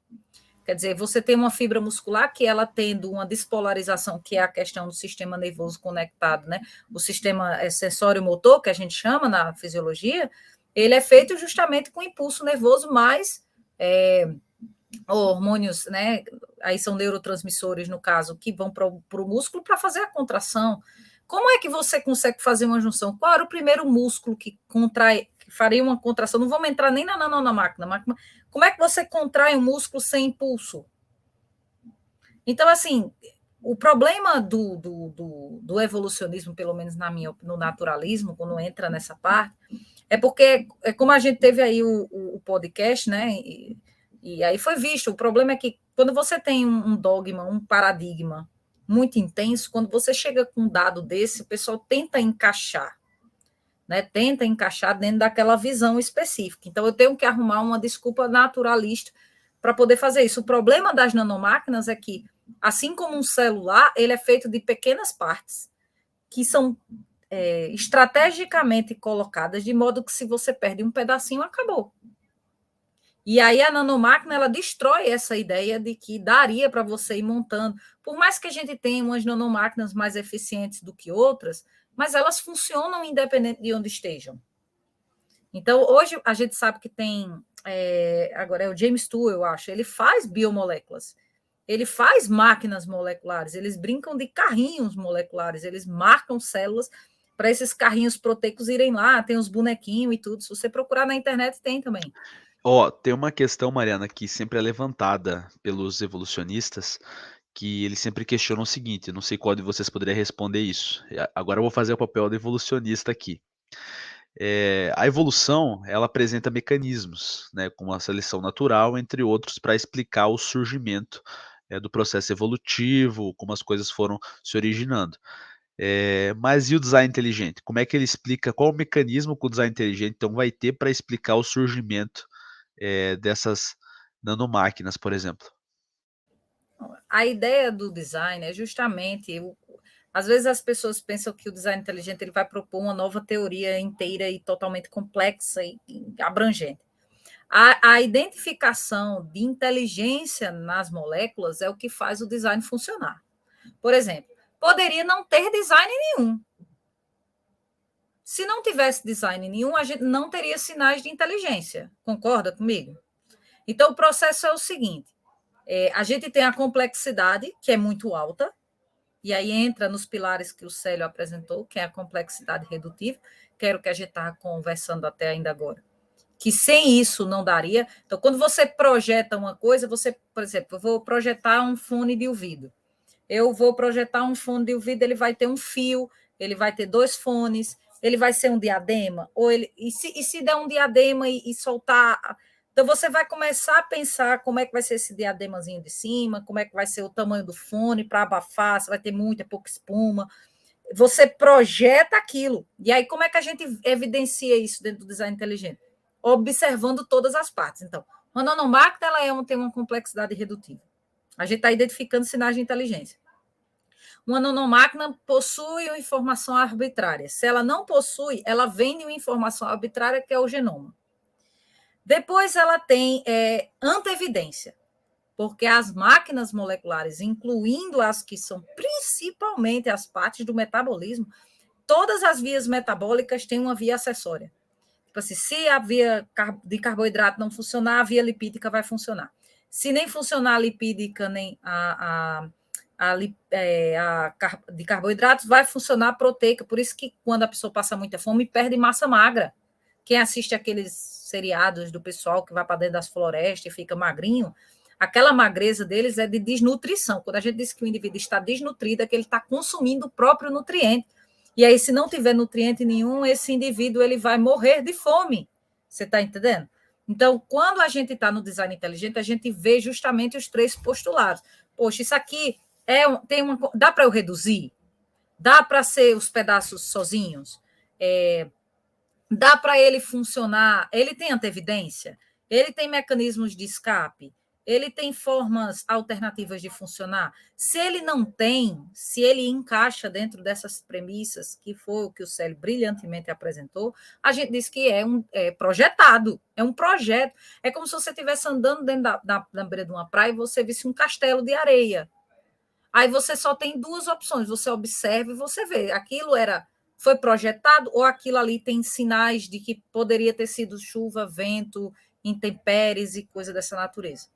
Quer dizer, você tem uma fibra muscular que ela tendo uma despolarização, que é a questão do sistema nervoso conectado, né? O sistema sensório-motor, que a gente chama na fisiologia, ele é feito justamente com impulso nervoso mais hormônios, né? Aí são neurotransmissores, no caso, que vão para o músculo para fazer a contração. Como é que você consegue fazer uma junção? Qual era o primeiro músculo que faria uma contração? Não vamos entrar nem na máquina. Como é que você contrai um músculo sem impulso? Então, assim, o problema do evolucionismo, pelo menos no naturalismo, quando entra nessa parte, é porque, como a gente teve aí o podcast, né? E aí foi visto, o problema é que quando você tem um dogma, um paradigma muito intenso, quando você chega com um dado desse, o pessoal tenta encaixar, né? Tenta encaixar dentro daquela visão específica. Então, eu tenho que arrumar uma desculpa naturalista para poder fazer isso. O problema das nanomáquinas é que, assim como um celular, ele é feito de pequenas partes que são estrategicamente colocadas de modo que se você perde um pedacinho, acabou. E aí a nanomáquina ela destrói essa ideia de que daria para você ir montando. Por mais que a gente tenha umas nanomáquinas mais eficientes do que outras, mas elas funcionam independente de onde estejam. Então, hoje a gente sabe que tem, agora é o James Toole, eu acho, ele faz biomoléculas, ele faz máquinas moleculares, eles brincam de carrinhos moleculares, eles marcam células para esses carrinhos proteicos irem lá, tem os bonequinhos e tudo. Se você procurar na internet, tem também. Ó, tem uma questão, Mariana, que sempre é levantada pelos evolucionistas, que eles sempre questionam o seguinte, não sei qual de vocês poderia responder isso. Agora eu vou fazer o papel do evolucionista aqui. A evolução, ela apresenta mecanismos, né, como a seleção natural, entre outros, para explicar o surgimento do processo evolutivo, como as coisas foram se originando. Mas e o design inteligente? Como é que ele explica, qual o mecanismo que o design inteligente então vai ter para explicar o surgimento dessas nanomáquinas, por exemplo? A ideia do design é justamente, às vezes as pessoas pensam que o design inteligente ele vai propor uma nova teoria inteira e totalmente complexa e abrangente. A identificação de inteligência nas moléculas é o que faz o design funcionar. Por exemplo, poderia não ter design nenhum. Se não tivesse design nenhum, a gente não teria sinais de inteligência. Concorda comigo? Então, o processo é o seguinte: a gente tem a complexidade, que é muito alta, e aí entra nos pilares que o Célio apresentou, que é a complexidade redutiva, que era o que a gente estava conversando até ainda agora. Que sem isso não daria. Então, quando você projeta uma coisa, você, por exemplo, eu vou projetar um fone de ouvido. Eu vou projetar um fone de ouvido, ele vai ter um fio, ele vai ter 2 fones, ele vai ser um diadema, e se der um diadema e soltar. Então, você vai começar a pensar como é que vai ser esse diademazinho de cima, como é que vai ser o tamanho do fone para abafar, se vai ter muita, pouca espuma. Você projeta aquilo. E aí, como é que a gente evidencia isso dentro do design inteligente? Observando todas as partes. Então, uma nanomáquina ela tem uma complexidade redutiva. A gente está identificando sinais de inteligência. Uma nanomáquina possui uma informação arbitrária. Se ela não possui, ela vende uma informação arbitrária, que é o genoma. Depois ela tem anteevidência, porque as máquinas moleculares, incluindo as que são principalmente as partes do metabolismo, todas as vias metabólicas têm uma via acessória. Tipo assim, se a via de carboidrato não funcionar, a via lipídica vai funcionar. Se nem funcionar a lipídica, nem de carboidratos, vai funcionar a proteica. Por isso que quando a pessoa passa muita fome, perde massa magra. Quem assiste aqueles seriados do pessoal que vai para dentro das florestas e fica magrinho, aquela magreza deles é de desnutrição. Quando a gente diz que o indivíduo está desnutrido, é que ele está consumindo o próprio nutriente. E aí, se não tiver nutriente nenhum, esse indivíduo ele vai morrer de fome. Você está entendendo? Então, quando a gente está no design inteligente, a gente vê justamente os 3 postulados. Poxa, isso aqui dá para eu reduzir? Dá para ser os pedaços sozinhos? Dá para ele funcionar? Ele tem anteevidência? Ele tem mecanismos de escape? Ele tem formas alternativas de funcionar? Se ele não tem, se ele encaixa dentro dessas premissas, que foi o que o Célio brilhantemente apresentou, a gente diz que é projetado, é um projeto. É como se você estivesse andando dentro da beira de uma praia e você visse um castelo de areia. Aí você só tem 2 opções, você observa e você vê. Foi projetado ou aquilo ali tem sinais de que poderia ter sido chuva, vento, intempéries e coisa dessa natureza.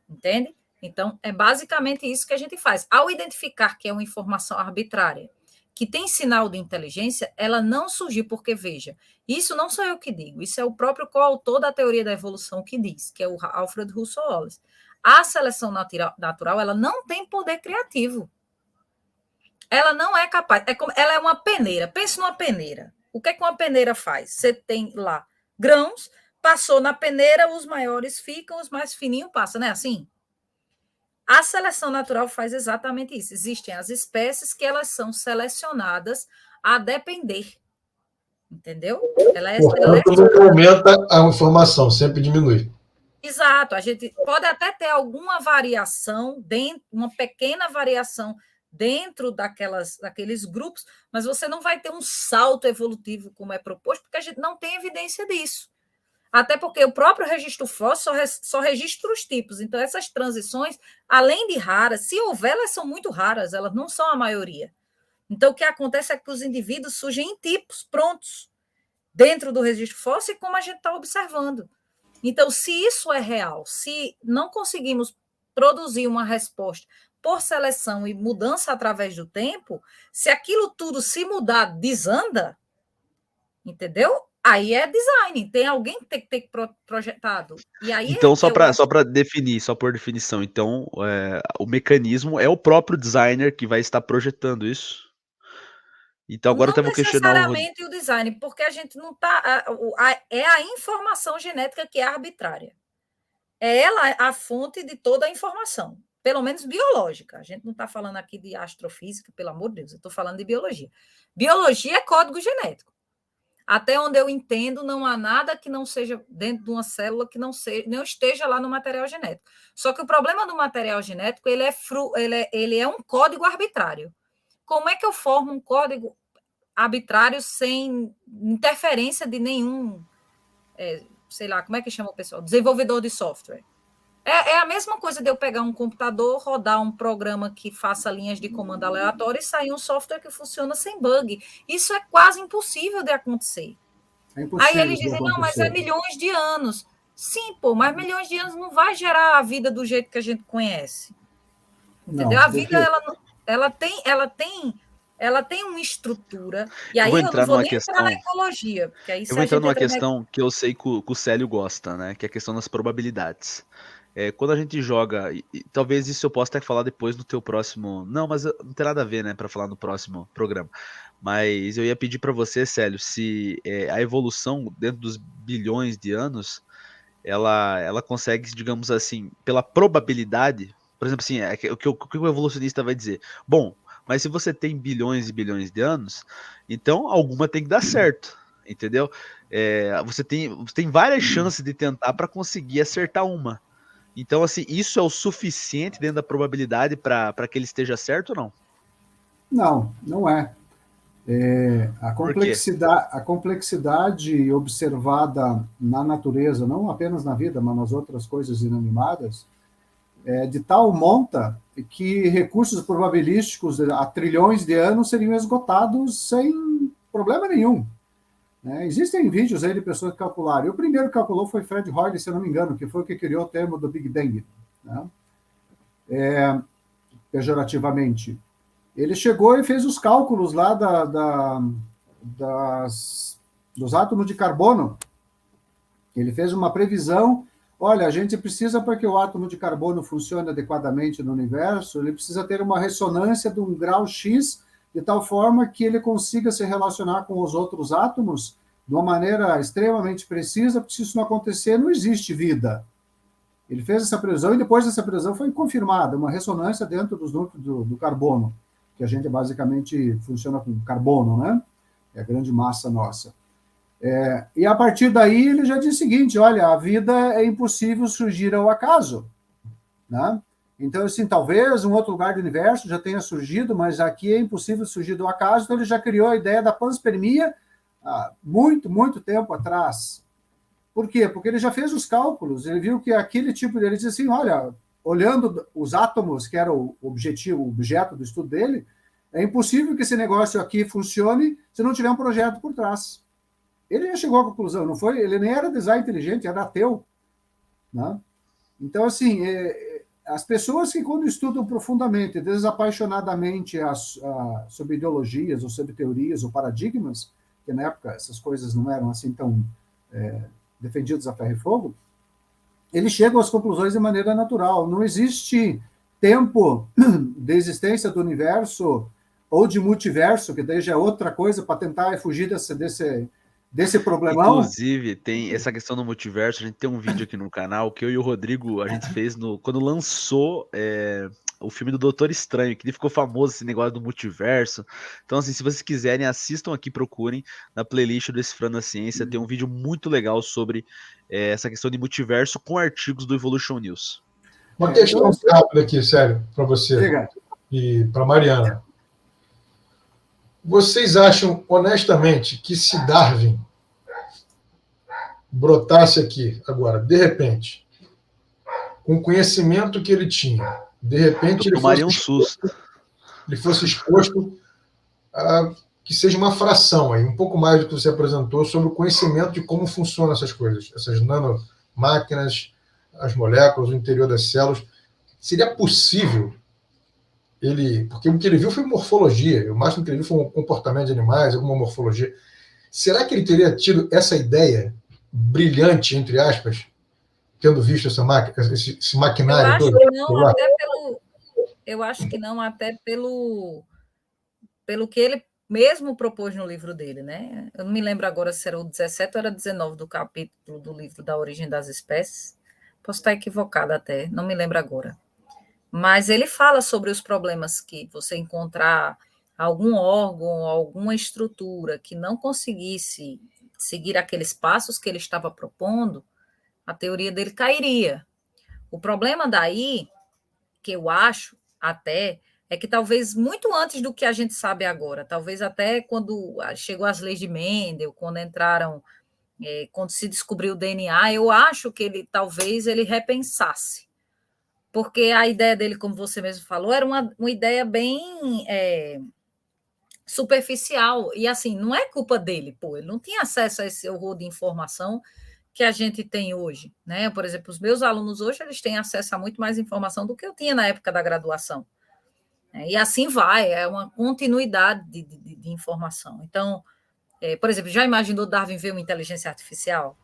Entende? Então, é basicamente isso que a gente faz. Ao identificar que é uma informação arbitrária, que tem sinal de inteligência, ela não surgiu porque, veja, isso não sou eu que digo, isso é o próprio coautor da teoria da evolução que diz, que é o Alfred Russel Wallace. A seleção natural, ela não tem poder criativo. Ela não é capaz. Ela é uma peneira. Pense numa peneira. O que uma peneira faz? Você tem lá grãos, passou na peneira, os maiores ficam, os mais fininhos passam, não é assim? A seleção natural faz exatamente isso. Existem as espécies que elas são selecionadas a depender. Entendeu? Portanto, não aumenta a informação, sempre diminui. Exato. A gente pode até ter alguma variação, uma pequena variação dentro daqueles grupos, mas você não vai ter um salto evolutivo como é proposto, porque a gente não tem evidência disso. Até porque o próprio registro fóssil só registra os tipos. Então, essas transições, além de raras, se houver, elas são muito raras, elas não são a maioria. Então, o que acontece é que os indivíduos surgem em tipos prontos, dentro do registro fóssil e como a gente está observando. Então, se isso é real, se não conseguimos produzir uma resposta por seleção e mudança através do tempo, se aquilo tudo se mudar, desanda, entendeu? Aí é design, tem alguém que tem que ter projetado. E aí então, só para definir, só por definição, então, o mecanismo é o próprio designer que vai estar projetando isso? Então, agora não eu questionar necessariamente o design, porque a gente não está... É a informação genética que é arbitrária. É ela a fonte de toda a informação, pelo menos biológica. A gente não está falando aqui de astrofísica, pelo amor de Deus, eu estou falando de biologia. Biologia é código genético. Até onde eu entendo, não há nada que não seja dentro de uma célula que não esteja lá no material genético. Só que o problema do material genético, ele é um código arbitrário. Como é que eu formo um código arbitrário sem interferência de nenhum, sei lá, como é que chama o pessoal? Desenvolvedor de software. É a mesma coisa de eu pegar um computador, rodar um programa que faça linhas de comando aleatório e sair um software que funciona sem bug. Isso é quase impossível de acontecer. Aí eles dizem, não, mas é milhões de anos. Sim, mas milhões de anos não vai gerar a vida do jeito que a gente conhece. Entendeu? A vida, ela tem uma estrutura, e aí eu não vou nem entrar na ecologia. Porque aí, eu vou entrar numa questão que eu sei que o Célio gosta, né? Que é a questão das probabilidades. Quando a gente joga, e talvez isso eu possa até falar depois no teu próximo... Não, mas não tem nada a ver, né, para falar no próximo programa. Mas eu ia pedir para você, Célio, se a evolução dentro dos bilhões de anos, ela consegue, digamos assim, pela probabilidade... Por exemplo, assim, o que o evolucionista vai dizer? Bom, mas se você tem bilhões e bilhões de anos, então alguma tem que dar certo, entendeu? Você tem várias chances de tentar para conseguir acertar uma. Então, assim, isso é o suficiente dentro da probabilidade para que ele esteja certo ou não? Não, não é. A complexidade observada na natureza, não apenas na vida, mas nas outras coisas inanimadas, é de tal monta que recursos probabilísticos há trilhões de anos seriam esgotados sem problema nenhum. Existem vídeos aí de pessoas que calcularam. E o primeiro que calculou foi Fred Hoyle, se eu não me engano, que foi o que criou o termo do Big Bang, né? Pejorativamente. Ele chegou e fez os cálculos lá dos átomos de carbono. Ele fez uma previsão. Olha, a gente precisa, para que o átomo de carbono funcione adequadamente no universo, ele precisa ter uma ressonância de um grau X, de tal forma que ele consiga se relacionar com os outros átomos de uma maneira extremamente precisa, porque se isso não acontecer, não existe vida. Ele fez essa previsão e depois dessa previsão foi confirmada uma ressonância dentro dos núcleos do carbono, que a gente basicamente funciona com carbono, né? É a grande massa nossa. E a partir daí ele já diz o seguinte, olha, a vida é impossível surgir ao acaso, né? Então, assim, talvez um outro lugar do universo já tenha surgido, mas aqui é impossível surgir do acaso, então ele já criou a ideia da panspermia há muito, muito tempo atrás. Por quê? Porque ele já fez os cálculos, ele viu que aquele tipo de... Ele disse assim, olha, olhando os átomos, que era o objeto do estudo dele, é impossível que esse negócio aqui funcione se não tiver um projeto por trás. Ele já chegou à conclusão, não foi? Ele nem era design inteligente, era ateu, né? Então, assim, as pessoas que, quando estudam profundamente, desapaixonadamente sobre ideologias, ou sobre teorias, ou paradigmas, que na época essas coisas não eram assim tão defendidas a ferro e fogo, eles chegam às conclusões de maneira natural. Não existe tempo de existência do universo ou de multiverso, que daí já é outra coisa para tentar fugir desse problemão. Inclusive, tem essa questão do multiverso. A gente tem um vídeo aqui no canal que eu e o Rodrigo, a gente fez quando lançou o filme do Doutor Estranho, que ele ficou famoso, esse negócio do multiverso. Então, assim, se vocês quiserem, assistam aqui, procurem na playlist do Decifrando a Ciência. Tem um vídeo muito legal sobre essa questão de multiverso com artigos do Evolution News. Uma questão rápida aqui, sério, para você. Chega. E para Mariana. Vocês acham, honestamente, que se Darwin brotasse aqui agora, de repente, com o conhecimento que ele tinha, de repente ele fosse exposto a que seja uma fração aí, um pouco mais do que você apresentou sobre o conhecimento de como funcionam essas coisas, essas nanomáquinas, as moléculas, o interior das células. Seria possível porque o que ele viu foi morfologia, o máximo que ele viu foi um comportamento de animais, alguma morfologia. Será que ele teria tido essa ideia brilhante, entre aspas, tendo visto essa máquina, esse maquinário todo? Eu acho que não, até pelo que ele mesmo propôs no livro dele, né? Eu não me lembro agora se era o 17 ou era 19 do capítulo do livro da Origem das Espécies. Posso estar equivocada até, não me lembro agora. Mas ele fala sobre os problemas que você encontrar algum órgão, alguma estrutura que não conseguisse seguir aqueles passos que ele estava propondo, a teoria dele cairia. O problema daí, que eu acho até, é que talvez muito antes do que a gente sabe agora, talvez até quando chegou as leis de Mendel, quando se descobriu o DNA, eu acho que talvez ele repensasse. Porque a ideia dele, como você mesmo falou, era uma ideia bem superficial. E, assim, não é culpa dele, pô. Ele não tinha acesso a esse horror de informação que a gente tem hoje, né? Por exemplo, os meus alunos hoje, eles têm acesso a muito mais informação do que eu tinha na época da graduação. E assim vai, é uma continuidade de informação. Então, por exemplo, já imaginou Darwin ver uma inteligência artificial?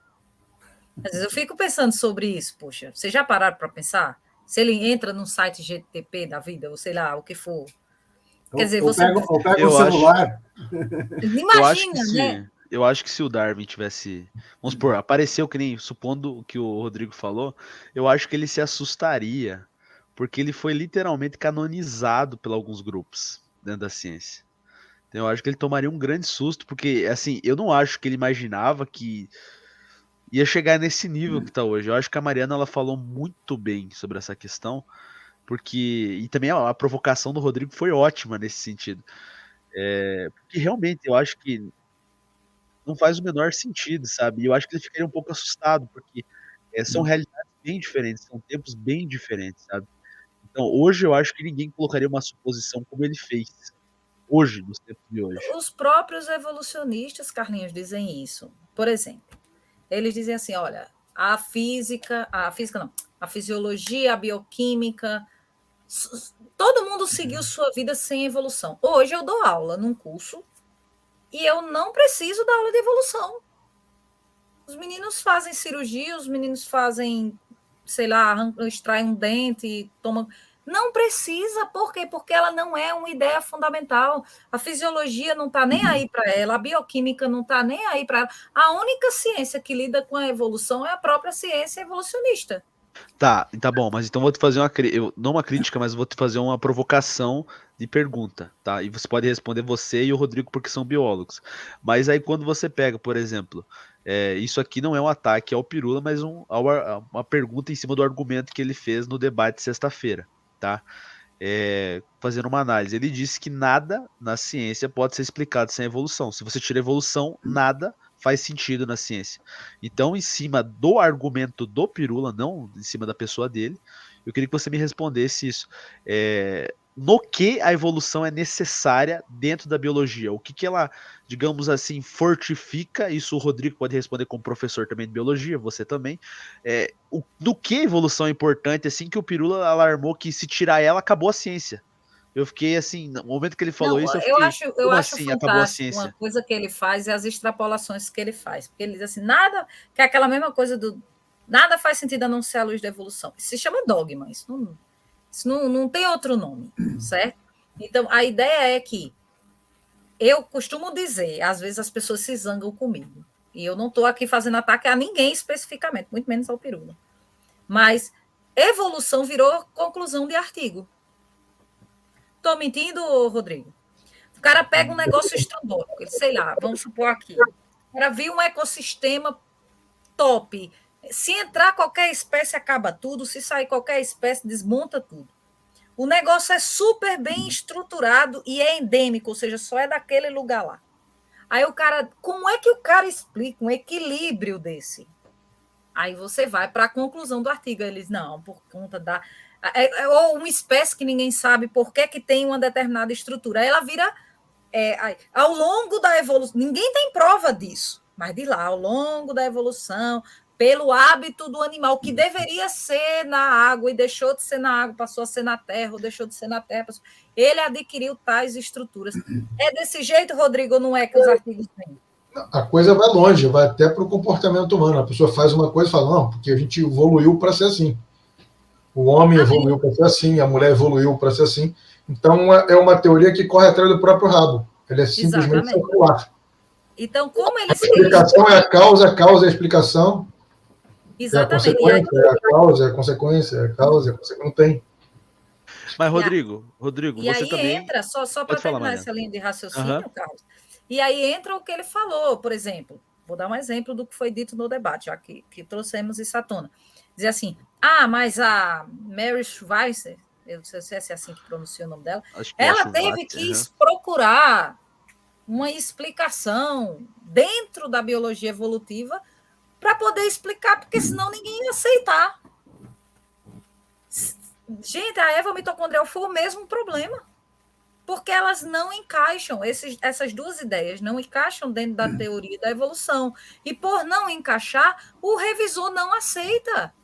Às vezes eu fico pensando sobre isso, poxa, vocês já pararam para pensar? Se ele entra num site GTP da vida, ou sei lá, o que for. Quer dizer, você. Eu pego o celular. Imagina, né? Eu acho que se o Darwin tivesse. Vamos supor, apareceu que nem. Supondo o que o Rodrigo falou, eu acho que ele se assustaria, porque ele foi literalmente canonizado por alguns grupos dentro da ciência. Então, eu acho que ele tomaria um grande susto, porque, assim, eu não acho que ele imaginava que ia chegar nesse nível que está hoje. Eu acho que a Mariana ela falou muito bem sobre essa questão, e também a provocação do Rodrigo foi ótima nesse sentido. Porque realmente eu acho que não faz o menor sentido, sabe? E eu acho que ele ficaria um pouco assustado, porque são realidades bem diferentes, são tempos bem diferentes, sabe? Então, hoje eu acho que ninguém colocaria uma suposição como ele fez. Hoje, nos tempos de hoje. Os próprios evolucionistas, Carlinhos, dizem isso. Por exemplo, eles dizem assim, olha, a fisiologia, a bioquímica, todo mundo seguiu sua vida sem evolução. Hoje eu dou aula num curso e eu não preciso da aula de evolução. Os meninos fazem cirurgia, os meninos fazem, sei lá, extraem um dente, tomam... Não precisa, por quê? Porque ela não é uma ideia fundamental. A fisiologia não está nem aí para ela, a bioquímica não está nem aí para ela. A única ciência que lida com a evolução é a própria ciência evolucionista. Tá bom, mas então vou te fazer não uma crítica, mas vou te fazer uma provocação de pergunta, tá? E você pode responder você e o Rodrigo porque são biólogos. Mas aí quando você pega, por exemplo, isso aqui não é um ataque ao Pirula, mas uma pergunta em cima do argumento que ele fez no debate sexta-feira, tá? Fazendo uma análise. Ele disse que nada na ciência pode ser explicado sem evolução. Se você tira a evolução, nada faz sentido na ciência. Então, em cima do argumento do Pirula, não em cima da pessoa dele, eu queria que você me respondesse isso. No que a evolução é necessária dentro da biologia? O que ela, digamos assim, fortifica? Isso o Rodrigo pode responder como professor também de biologia, você também. Do que a evolução é importante, assim, que o Pirula alarmou que se tirar ela, acabou a ciência. Eu fiquei assim, no momento que ele falou isso, eu fiquei, eu acho assim, acabou a fantástico. ciência? Uma coisa que ele faz é as extrapolações que ele faz. Porque ele diz assim, nada, que é aquela mesma coisa nada faz sentido a não ser a luz da evolução. Isso se chama dogma, isso não tem outro nome, certo? Então, a ideia é que eu costumo dizer, às vezes as pessoas se zangam comigo, e eu não estou aqui fazendo ataque a ninguém especificamente, muito menos ao Pirula. Mas evolução virou conclusão de artigo. Estou mentindo, Rodrigo? O cara pega um negócio estrambólico, sei lá, vamos supor aqui. O cara viu um ecossistema top. Se entrar qualquer espécie, acaba tudo. Se sair qualquer espécie, desmonta tudo. O negócio é super bem estruturado e é endêmico, ou seja, só é daquele lugar lá. Aí o cara, como é que o cara explica um equilíbrio desse? Aí você vai para a conclusão do artigo. Eles, não, por conta da... Ou uma espécie que ninguém sabe por que tem uma determinada estrutura. Aí ela vira ao longo da evolução, ninguém tem prova disso, mas de lá, ao longo da evolução, pelo hábito do animal, que deveria ser na água e deixou de ser na água, passou a ser na terra, ou deixou de ser na terra, ele adquiriu tais estruturas. É desse jeito, Rodrigo, ou não é que os artigos têm? A coisa vai longe, vai até para o comportamento humano. A pessoa faz uma coisa e fala, não, porque a gente evoluiu para ser assim. O homem evoluiu para ser assim, a mulher evoluiu para ser assim. Então, é uma teoria que corre atrás do próprio rabo. Ele é simplesmente circular. Então, como eles... A explicação é a causa é a explicação. Exatamente. É a consequência, é a causa, é a consequência, é a causa, é a consequência. Não tem. Mas, Rodrigo, e você aí também... entra, só para terminar essa linha de raciocínio, Carlos, e aí entra o que ele falou, por exemplo, vou dar um exemplo do que foi dito no debate, já que trouxemos isso à tona. Dizer assim, mas a Mary Schweitzer, eu não sei se é assim que pronuncia o nome dela, ela teve que procurar uma explicação dentro da biologia evolutiva para poder explicar, porque senão ninguém ia aceitar. Gente, a Eva mitocondrial foi o mesmo problema, porque elas não encaixam, essas duas ideias não encaixam dentro da teoria da evolução. E por não encaixar, o revisor não aceita.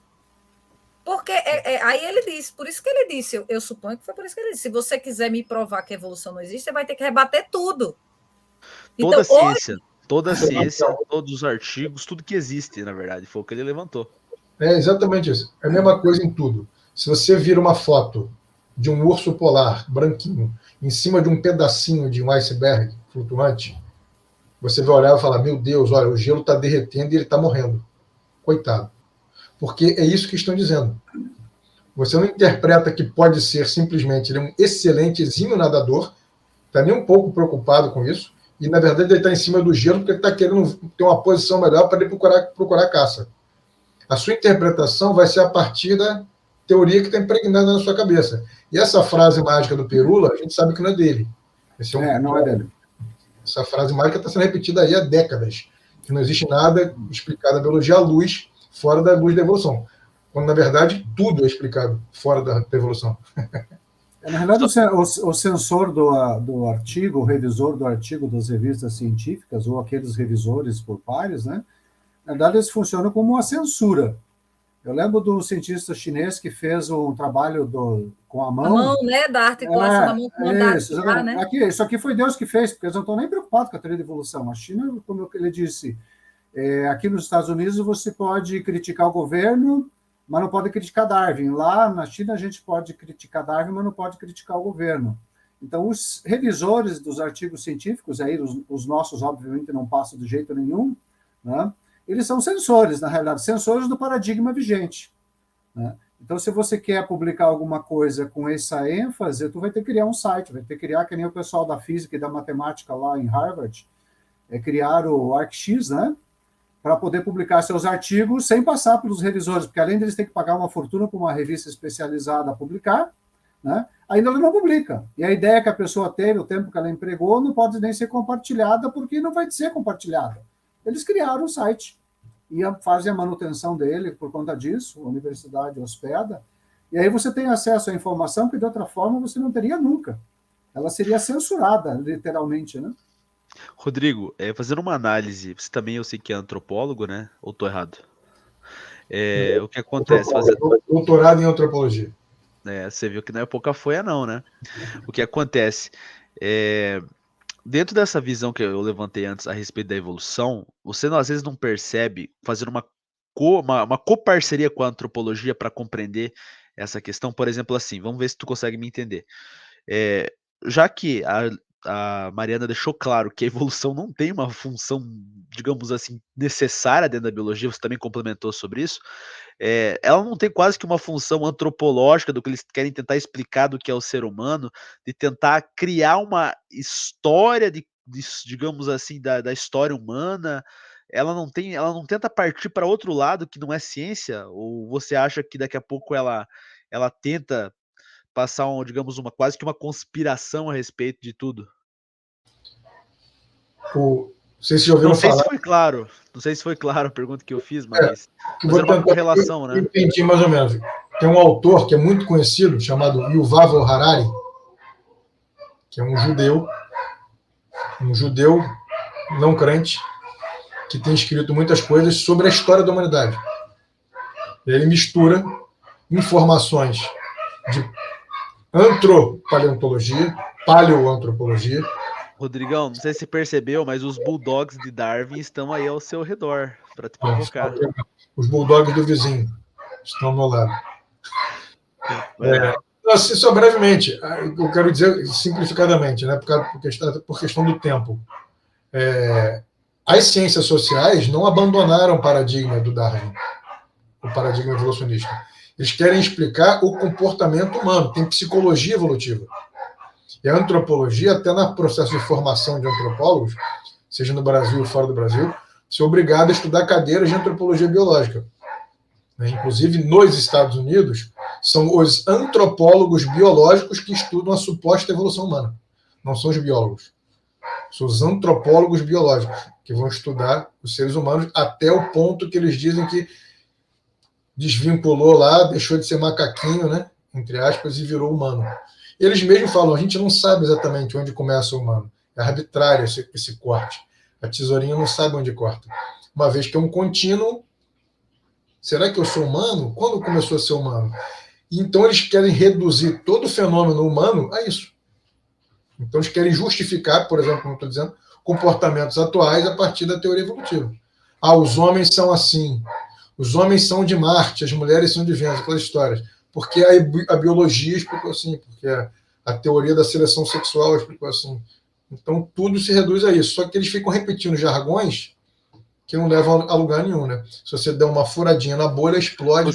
Porque aí ele disse, por isso que ele disse, eu suponho que foi por isso que ele disse, se você quiser me provar que a evolução não existe, você vai ter que rebater tudo. Toda a ciência, todos os artigos, tudo que existe, na verdade, foi o que ele levantou. É exatamente isso. É a mesma coisa em tudo. Se você vira uma foto de um urso polar branquinho em cima de um pedacinho de um iceberg flutuante, você vai olhar e falar, meu Deus, olha, o gelo está derretendo e ele está morrendo. Coitado. Porque é isso que estão dizendo. Você não interpreta que pode ser simplesmente ele é um excelente exímio nadador, está nem um pouco preocupado com isso, e na verdade ele está em cima do gelo porque ele está querendo ter uma posição melhor para ele procurar caça. A sua interpretação vai ser a partir da teoria que está impregnada na sua cabeça. E essa frase mágica do Perula, a gente sabe que não é dele. Não é dele. Essa frase mágica está sendo repetida aí há décadas, que não existe nada explicado na biologia à luz, fora da luz da evolução. Quando, na verdade, tudo é explicado fora da evolução. Na verdade, o censor do artigo, o revisor do artigo das revistas científicas, ou aqueles revisores por pares, né? Na verdade, eles funcionam como uma censura. Eu lembro do cientista chinês que fez um trabalho com a mão. A mão, né? Da articulação da mão com a isso, né? Isso aqui foi Deus que fez, porque eles não estão nem preocupados com a teoria de evolução. A China, como ele disse, aqui nos Estados Unidos você pode criticar o governo, mas não pode criticar Darwin. Lá na China a gente pode criticar Darwin, mas não pode criticar o governo. Então, os revisores dos artigos científicos, aí os nossos, obviamente, não passam de jeito nenhum, né? Eles são censores, na realidade, censores do paradigma vigente, né? Então, se você quer publicar alguma coisa com essa ênfase, tu vai ter que criar um site, vai ter que criar, que nem o pessoal da física e da matemática lá em Harvard, criar o ArcX, né? Para poder publicar seus artigos sem passar pelos revisores, porque além deles ter que pagar uma fortuna para uma revista especializada a publicar, né? Ainda ele não publica. E a ideia que a pessoa teve, o tempo que ela empregou, não pode nem ser compartilhada, porque não vai ser compartilhada. Eles criaram o site e fazem a manutenção dele por conta disso, a universidade hospeda, e aí você tem acesso à informação que de outra forma você não teria nunca. Ela seria censurada, literalmente, né? Rodrigo, fazendo uma análise, você também, eu sei que é antropólogo, né? Ou estou errado? O que acontece? Doutorado em antropologia. Você viu que não é pouca folha, não, né? O que acontece? Dentro dessa visão que eu levantei antes a respeito da evolução, você às vezes não percebe, fazendo uma coparceria com a antropologia para compreender essa questão. Por exemplo, assim, vamos ver se tu consegue me entender. Já que a Mariana deixou claro que a evolução não tem uma função, digamos assim, necessária dentro da biologia, você também complementou sobre isso, ela não tem quase que uma função antropológica do que eles querem tentar explicar do que é o ser humano, de tentar criar uma história, digamos assim, da história humana. Ela não tenta partir para outro lado que não é ciência? Ou você acha que daqui a pouco ela tenta passar, digamos, quase que uma conspiração a respeito de tudo? Não sei se já ouviram falar. Não sei se foi claro a pergunta que eu fiz, mas fazer uma correlação, né? Entendi mais ou menos. Tem um autor que é muito conhecido, chamado Yuval Harari, que é um judeu, um judeu não crente, que tem escrito muitas coisas sobre a história da humanidade. Ele mistura informações de antropaleontologia, paleoantropologia. Rodrigão, não sei se você percebeu, mas os Bulldogs de Darwin estão aí ao seu redor para te provocar. Os bulldogs do vizinho estão ao meu lado. Assim, só brevemente, eu quero dizer simplificadamente, né, por questão do tempo. As ciências sociais não abandonaram o paradigma do Darwin, o paradigma evolucionista. Eles querem explicar o comportamento humano, tem psicologia evolutiva. E a antropologia, até no processo de formação de antropólogos, seja no Brasil ou fora do Brasil, se é obrigado a estudar cadeiras de antropologia biológica. Inclusive, nos Estados Unidos, são os antropólogos biológicos que estudam a suposta evolução humana. Não são os biólogos. São os antropólogos biológicos, que vão estudar os seres humanos até o ponto que eles dizem que desvinculou lá, deixou de ser macaquinho, né, entre aspas, e virou humano. Eles mesmos falam, a gente não sabe exatamente onde começa o humano. É arbitrário esse corte. A tesourinha não sabe onde corta. Uma vez que é um contínuo, será que eu sou humano? Quando começou a ser humano? Então eles querem reduzir todo o fenômeno humano a isso. Então eles querem justificar, por exemplo, como eu estou dizendo, comportamentos atuais a partir da teoria evolutiva. Os homens são assim, os homens são de Marte, as mulheres são de Vênus, aquelas histórias. Porque a biologia explicou assim, porque a teoria da seleção sexual explicou assim. Então tudo se reduz a isso. Só que eles ficam repetindo jargões que não levam a lugar nenhum, né? Se você der uma furadinha na bolha, explode.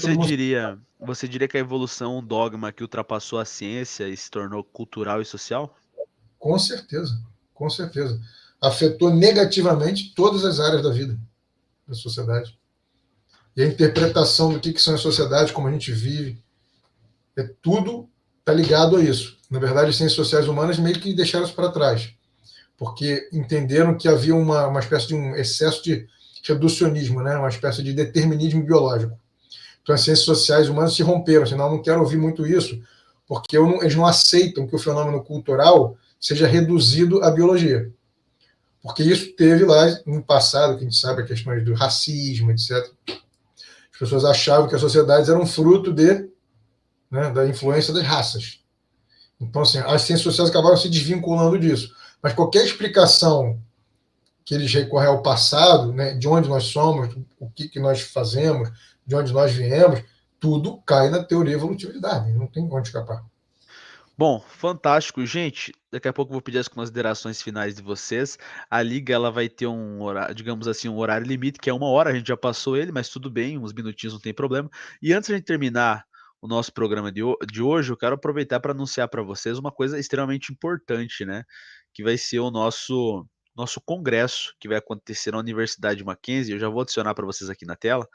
Você diria que a evolução é um dogma que ultrapassou a ciência e se tornou cultural e social? Com certeza, com certeza. Afetou negativamente todas as áreas da vida, da sociedade. E a interpretação do que são as sociedades, como a gente vive, tudo está ligado a isso. Na verdade, as ciências sociais humanas meio que deixaram isso para trás, porque entenderam que havia uma espécie de um excesso de reducionismo, né? Uma espécie de determinismo biológico. Então, as ciências sociais humanas se romperam, assim, não quero ouvir muito isso, porque eles não aceitam que o fenômeno cultural seja reduzido à biologia. Porque isso teve lá no passado, que a gente sabe, a questão do racismo, etc. As pessoas achavam que as sociedades eram fruto da influência das raças. Então, assim, as ciências sociais acabaram se desvinculando disso. Mas qualquer explicação que eles recorrem ao passado, né, de onde nós somos, o que nós fazemos, de onde nós viemos, tudo cai na teoria evolutiva de Darwin. Não tem onde escapar. Bom, fantástico. Gente, daqui a pouco eu vou pedir as considerações finais de vocês. A liga ela vai ter um horário, digamos assim, um horário limite, que é 1 hora. A gente já passou ele, mas tudo bem, uns minutinhos não tem problema. E antes de a gente terminar o nosso programa de hoje, eu quero aproveitar para anunciar para vocês uma coisa extremamente importante, né? Que vai ser o nosso congresso, que vai acontecer na Universidade Mackenzie. Eu já vou adicionar para vocês aqui na tela,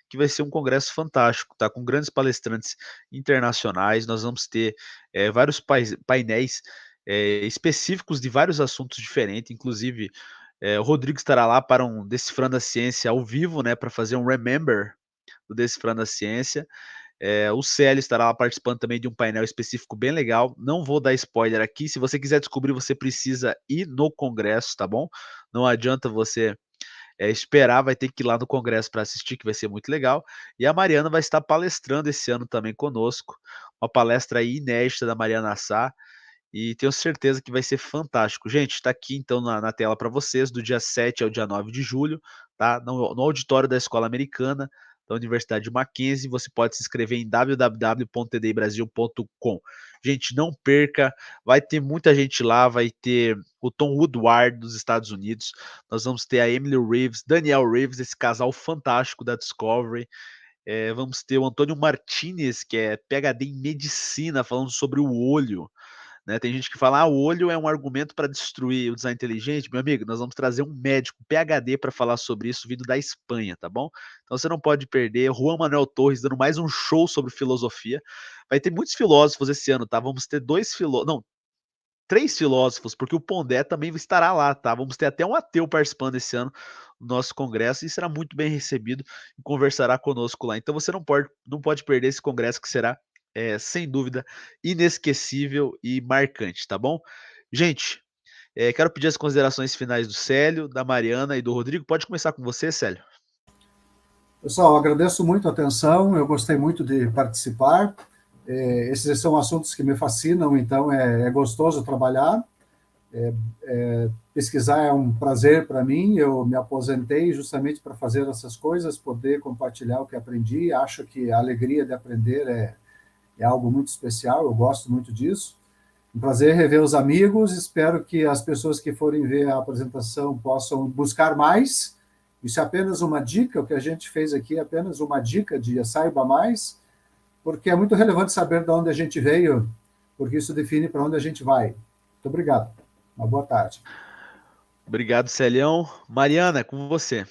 que vai ser um congresso fantástico, tá? Com grandes palestrantes internacionais. Nós vamos ter vários painéis específicos de vários assuntos diferentes, inclusive o Rodrigo estará lá para um Decifrando a Ciência ao vivo, né? Para fazer um Remember do Decifrando a Ciência. O Célio estará lá participando também de um painel específico bem legal. Não vou dar spoiler aqui. Se você quiser descobrir, você precisa ir no congresso, tá bom? Não adianta você esperar, vai ter que ir lá no congresso para assistir, que vai ser muito legal. E a Mariana vai estar palestrando esse ano também conosco, uma palestra aí inédita da Mariana Sá, e tenho certeza que vai ser fantástico. Gente, está aqui então na tela para vocês, do dia 7 ao dia 9 de julho, tá? No auditório da Escola Americana, da Universidade de Mackenzie. Você pode se inscrever em www.tdibrasil.com. Gente, não perca, vai ter muita gente lá, vai ter o Tom Woodward dos Estados Unidos, nós vamos ter a Emily Reeves, Daniel Reeves, esse casal fantástico da Discovery, vamos ter o Antônio Martinez, que é PhD em medicina, falando sobre o olho. Né? Tem gente que fala, o olho é um argumento para destruir o design inteligente. Meu amigo, nós vamos trazer um médico PhD para falar sobre isso, vindo da Espanha, tá bom? Então você não pode perder. Juan Manuel Torres dando mais um show sobre filosofia. Vai ter muitos filósofos esse ano, tá? Vamos ter 3 filósofos, porque o Pondé também estará lá, tá? Vamos ter até um ateu participando esse ano do nosso congresso e será muito bem recebido e conversará conosco lá. Então você não pode perder esse congresso, que será sem dúvida, inesquecível e marcante, tá bom? Gente, Quero pedir as considerações finais do Célio, da Mariana e do Rodrigo. Pode começar com você, Célio. Pessoal, agradeço muito a atenção, eu gostei muito de participar. Esses são assuntos que me fascinam, então é gostoso trabalhar. Pesquisar é um prazer para mim, eu me aposentei justamente para fazer essas coisas, poder compartilhar o que aprendi. Acho que a alegria de aprender é algo muito especial, eu gosto muito disso. Um prazer rever os amigos, espero que as pessoas que forem ver a apresentação possam buscar mais. Isso é apenas uma dica, o que a gente fez aqui é apenas uma dica de saiba mais, porque é muito relevante saber de onde a gente veio, porque isso define para onde a gente vai. Muito obrigado. Uma boa tarde. Obrigado, Celião. Mariana, com você.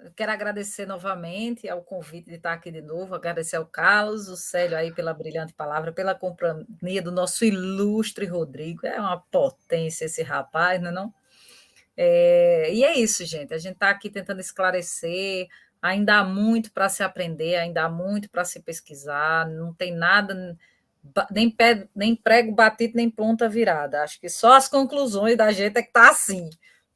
Eu quero agradecer novamente ao convite de estar aqui de novo, agradecer ao Carlos, o Célio aí pela brilhante palavra, pela companhia do nosso ilustre Rodrigo. É uma potência esse rapaz, não é não? E é isso, gente. A gente está aqui tentando esclarecer. Ainda há muito para se aprender, ainda há muito para se pesquisar. Não tem nada, nem prego batido, nem ponta virada. Acho que só as conclusões da gente é que está assim.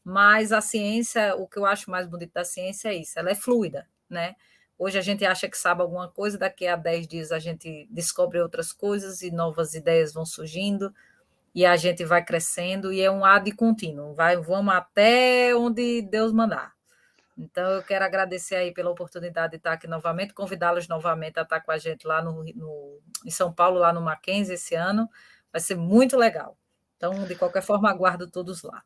Mas a ciência, o que eu acho mais bonito da ciência é isso, ela é fluida, né? Hoje a gente acha que sabe alguma coisa, daqui a 10 dias a gente descobre outras coisas e novas ideias vão surgindo e a gente vai crescendo e é um ad contínuo, vamos até onde Deus mandar. Então eu quero agradecer aí pela oportunidade de estar aqui novamente, convidá-los novamente a estar com a gente lá em São Paulo, lá no Mackenzie esse ano, vai ser muito legal. Então, de qualquer forma, aguardo todos lá.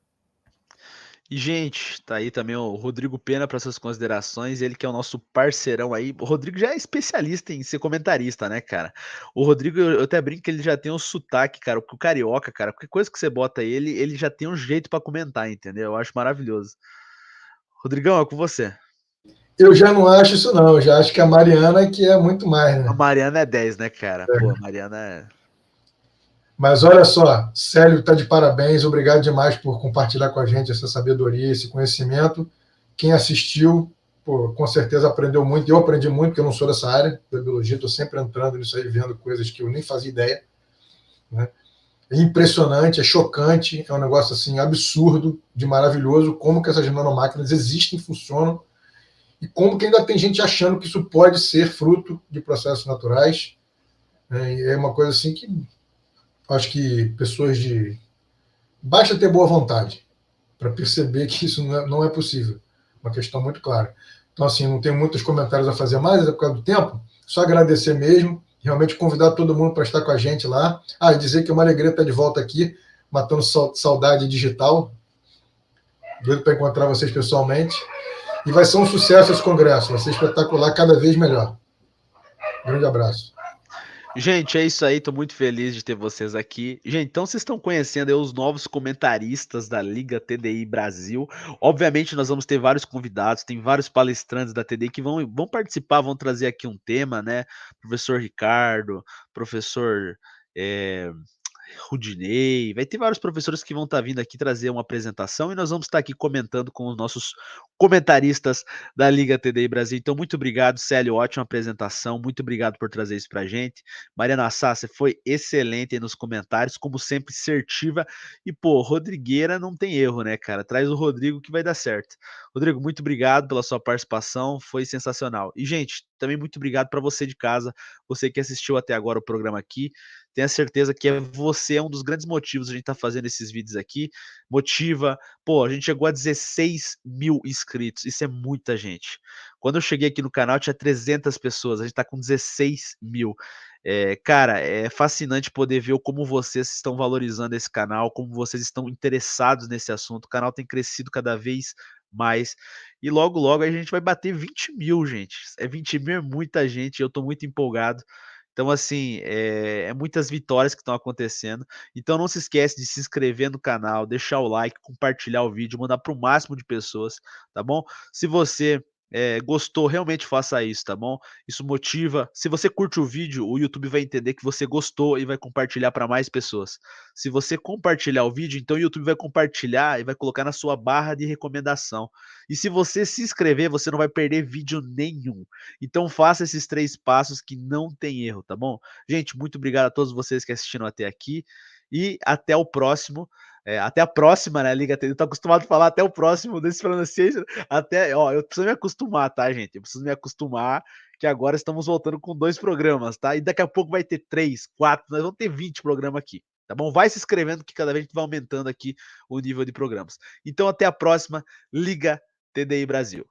E, gente, tá aí também o Rodrigo Pena para suas considerações, ele que é o nosso parceirão aí. O Rodrigo já é especialista em ser comentarista, né, cara? O Rodrigo, eu até brinco que ele já tem um sotaque, cara, o carioca, cara, qualquer coisa que você bota ele já tem um jeito para comentar, entendeu? Eu acho maravilhoso. Rodrigão, é com você. Eu já não acho isso, não. Eu já acho que a Mariana que é muito mais, A né? Mariana é 10, né, cara? Pô, a Mariana é. Mas olha só, Célio está de parabéns. Obrigado demais por compartilhar com a gente essa sabedoria, esse conhecimento. Quem assistiu, pô, com certeza aprendeu muito. Eu aprendi muito, porque eu não sou dessa área da biologia. Estou sempre entrando nisso aí, vendo coisas que eu nem fazia ideia, né? É impressionante, é chocante, é um negócio assim absurdo, de maravilhoso, como que essas nanomáquinas existem, funcionam, e como que ainda tem gente achando que isso pode ser fruto de processos naturais. É uma coisa assim que acho que pessoas de... Basta ter boa vontade para perceber que isso não é possível. Uma questão muito clara. Então, assim, não tenho muitos comentários a fazer mais, é por causa do tempo. Só agradecer mesmo, realmente convidar todo mundo para estar com a gente lá. Ah, e dizer que é uma alegria estar de volta aqui, matando saudade digital. Doido para encontrar vocês pessoalmente. E vai ser um sucesso esse congresso, vai ser espetacular, cada vez melhor. Grande abraço. Gente, é isso aí, tô muito feliz de ter vocês aqui. Gente, então vocês estão conhecendo aí os novos comentaristas da Liga TDI Brasil. Obviamente nós vamos ter vários convidados, tem vários palestrantes da TDI que vão participar, vão trazer aqui um tema, né? Professor Ricardo, professor Rudinei, vai ter vários professores que vão estar vindo aqui trazer uma apresentação e nós vamos estar aqui comentando com os nossos comentaristas da Liga TDI Brasil. Então, muito obrigado, Célio, ótima apresentação, muito obrigado por trazer isso pra gente. Mariana Sá, você foi excelente aí nos comentários, como sempre, assertiva. E, pô, Rodrigueira não tem erro, né, cara? Traz o Rodrigo que vai dar certo. Rodrigo, muito obrigado pela sua participação, foi sensacional. E, gente, também muito obrigado para você de casa, você que assistiu até agora o programa aqui. Tenha certeza que você é um dos grandes motivos a gente tá fazendo esses vídeos aqui. Motiva. Pô, a gente chegou a 16 mil inscritos. Isso é muita gente. Quando eu cheguei aqui no canal, tinha 300 pessoas. A gente tá com 16 mil. Cara, é fascinante poder ver como vocês estão valorizando esse canal, como vocês estão interessados nesse assunto. O canal tem crescido cada vez mais. E logo, logo a gente vai bater 20 mil, gente. 20 mil é muita gente. Eu tô muito empolgado. Então, assim, muitas vitórias que estão acontecendo. Então, não se esquece de se inscrever no canal, deixar o like, compartilhar o vídeo, mandar para o máximo de pessoas, tá bom? Se você gostou, realmente faça isso, tá bom? Isso motiva. Se você curte o vídeo, o YouTube vai entender que você gostou e vai compartilhar para mais pessoas. Se você compartilhar o vídeo, então o YouTube vai compartilhar e vai colocar na sua barra de recomendação. E se você se inscrever, você não vai perder vídeo nenhum. Então faça esses 3 passos que não tem erro, tá bom? Gente, muito obrigado a todos vocês que assistiram até aqui. e até o próximo. Até a próxima, né, Liga TD? Eu tô acostumado a falar até o próximo desse Falando Ciência. Eu preciso me acostumar, tá, gente? Eu preciso me acostumar que agora estamos voltando com 2 programas, tá? E daqui a pouco vai ter 3, 4, nós vamos ter 20 programas aqui, tá bom? Vai se inscrevendo que cada vez a gente vai aumentando aqui o nível de programas. Então até a próxima, Liga TDI Brasil.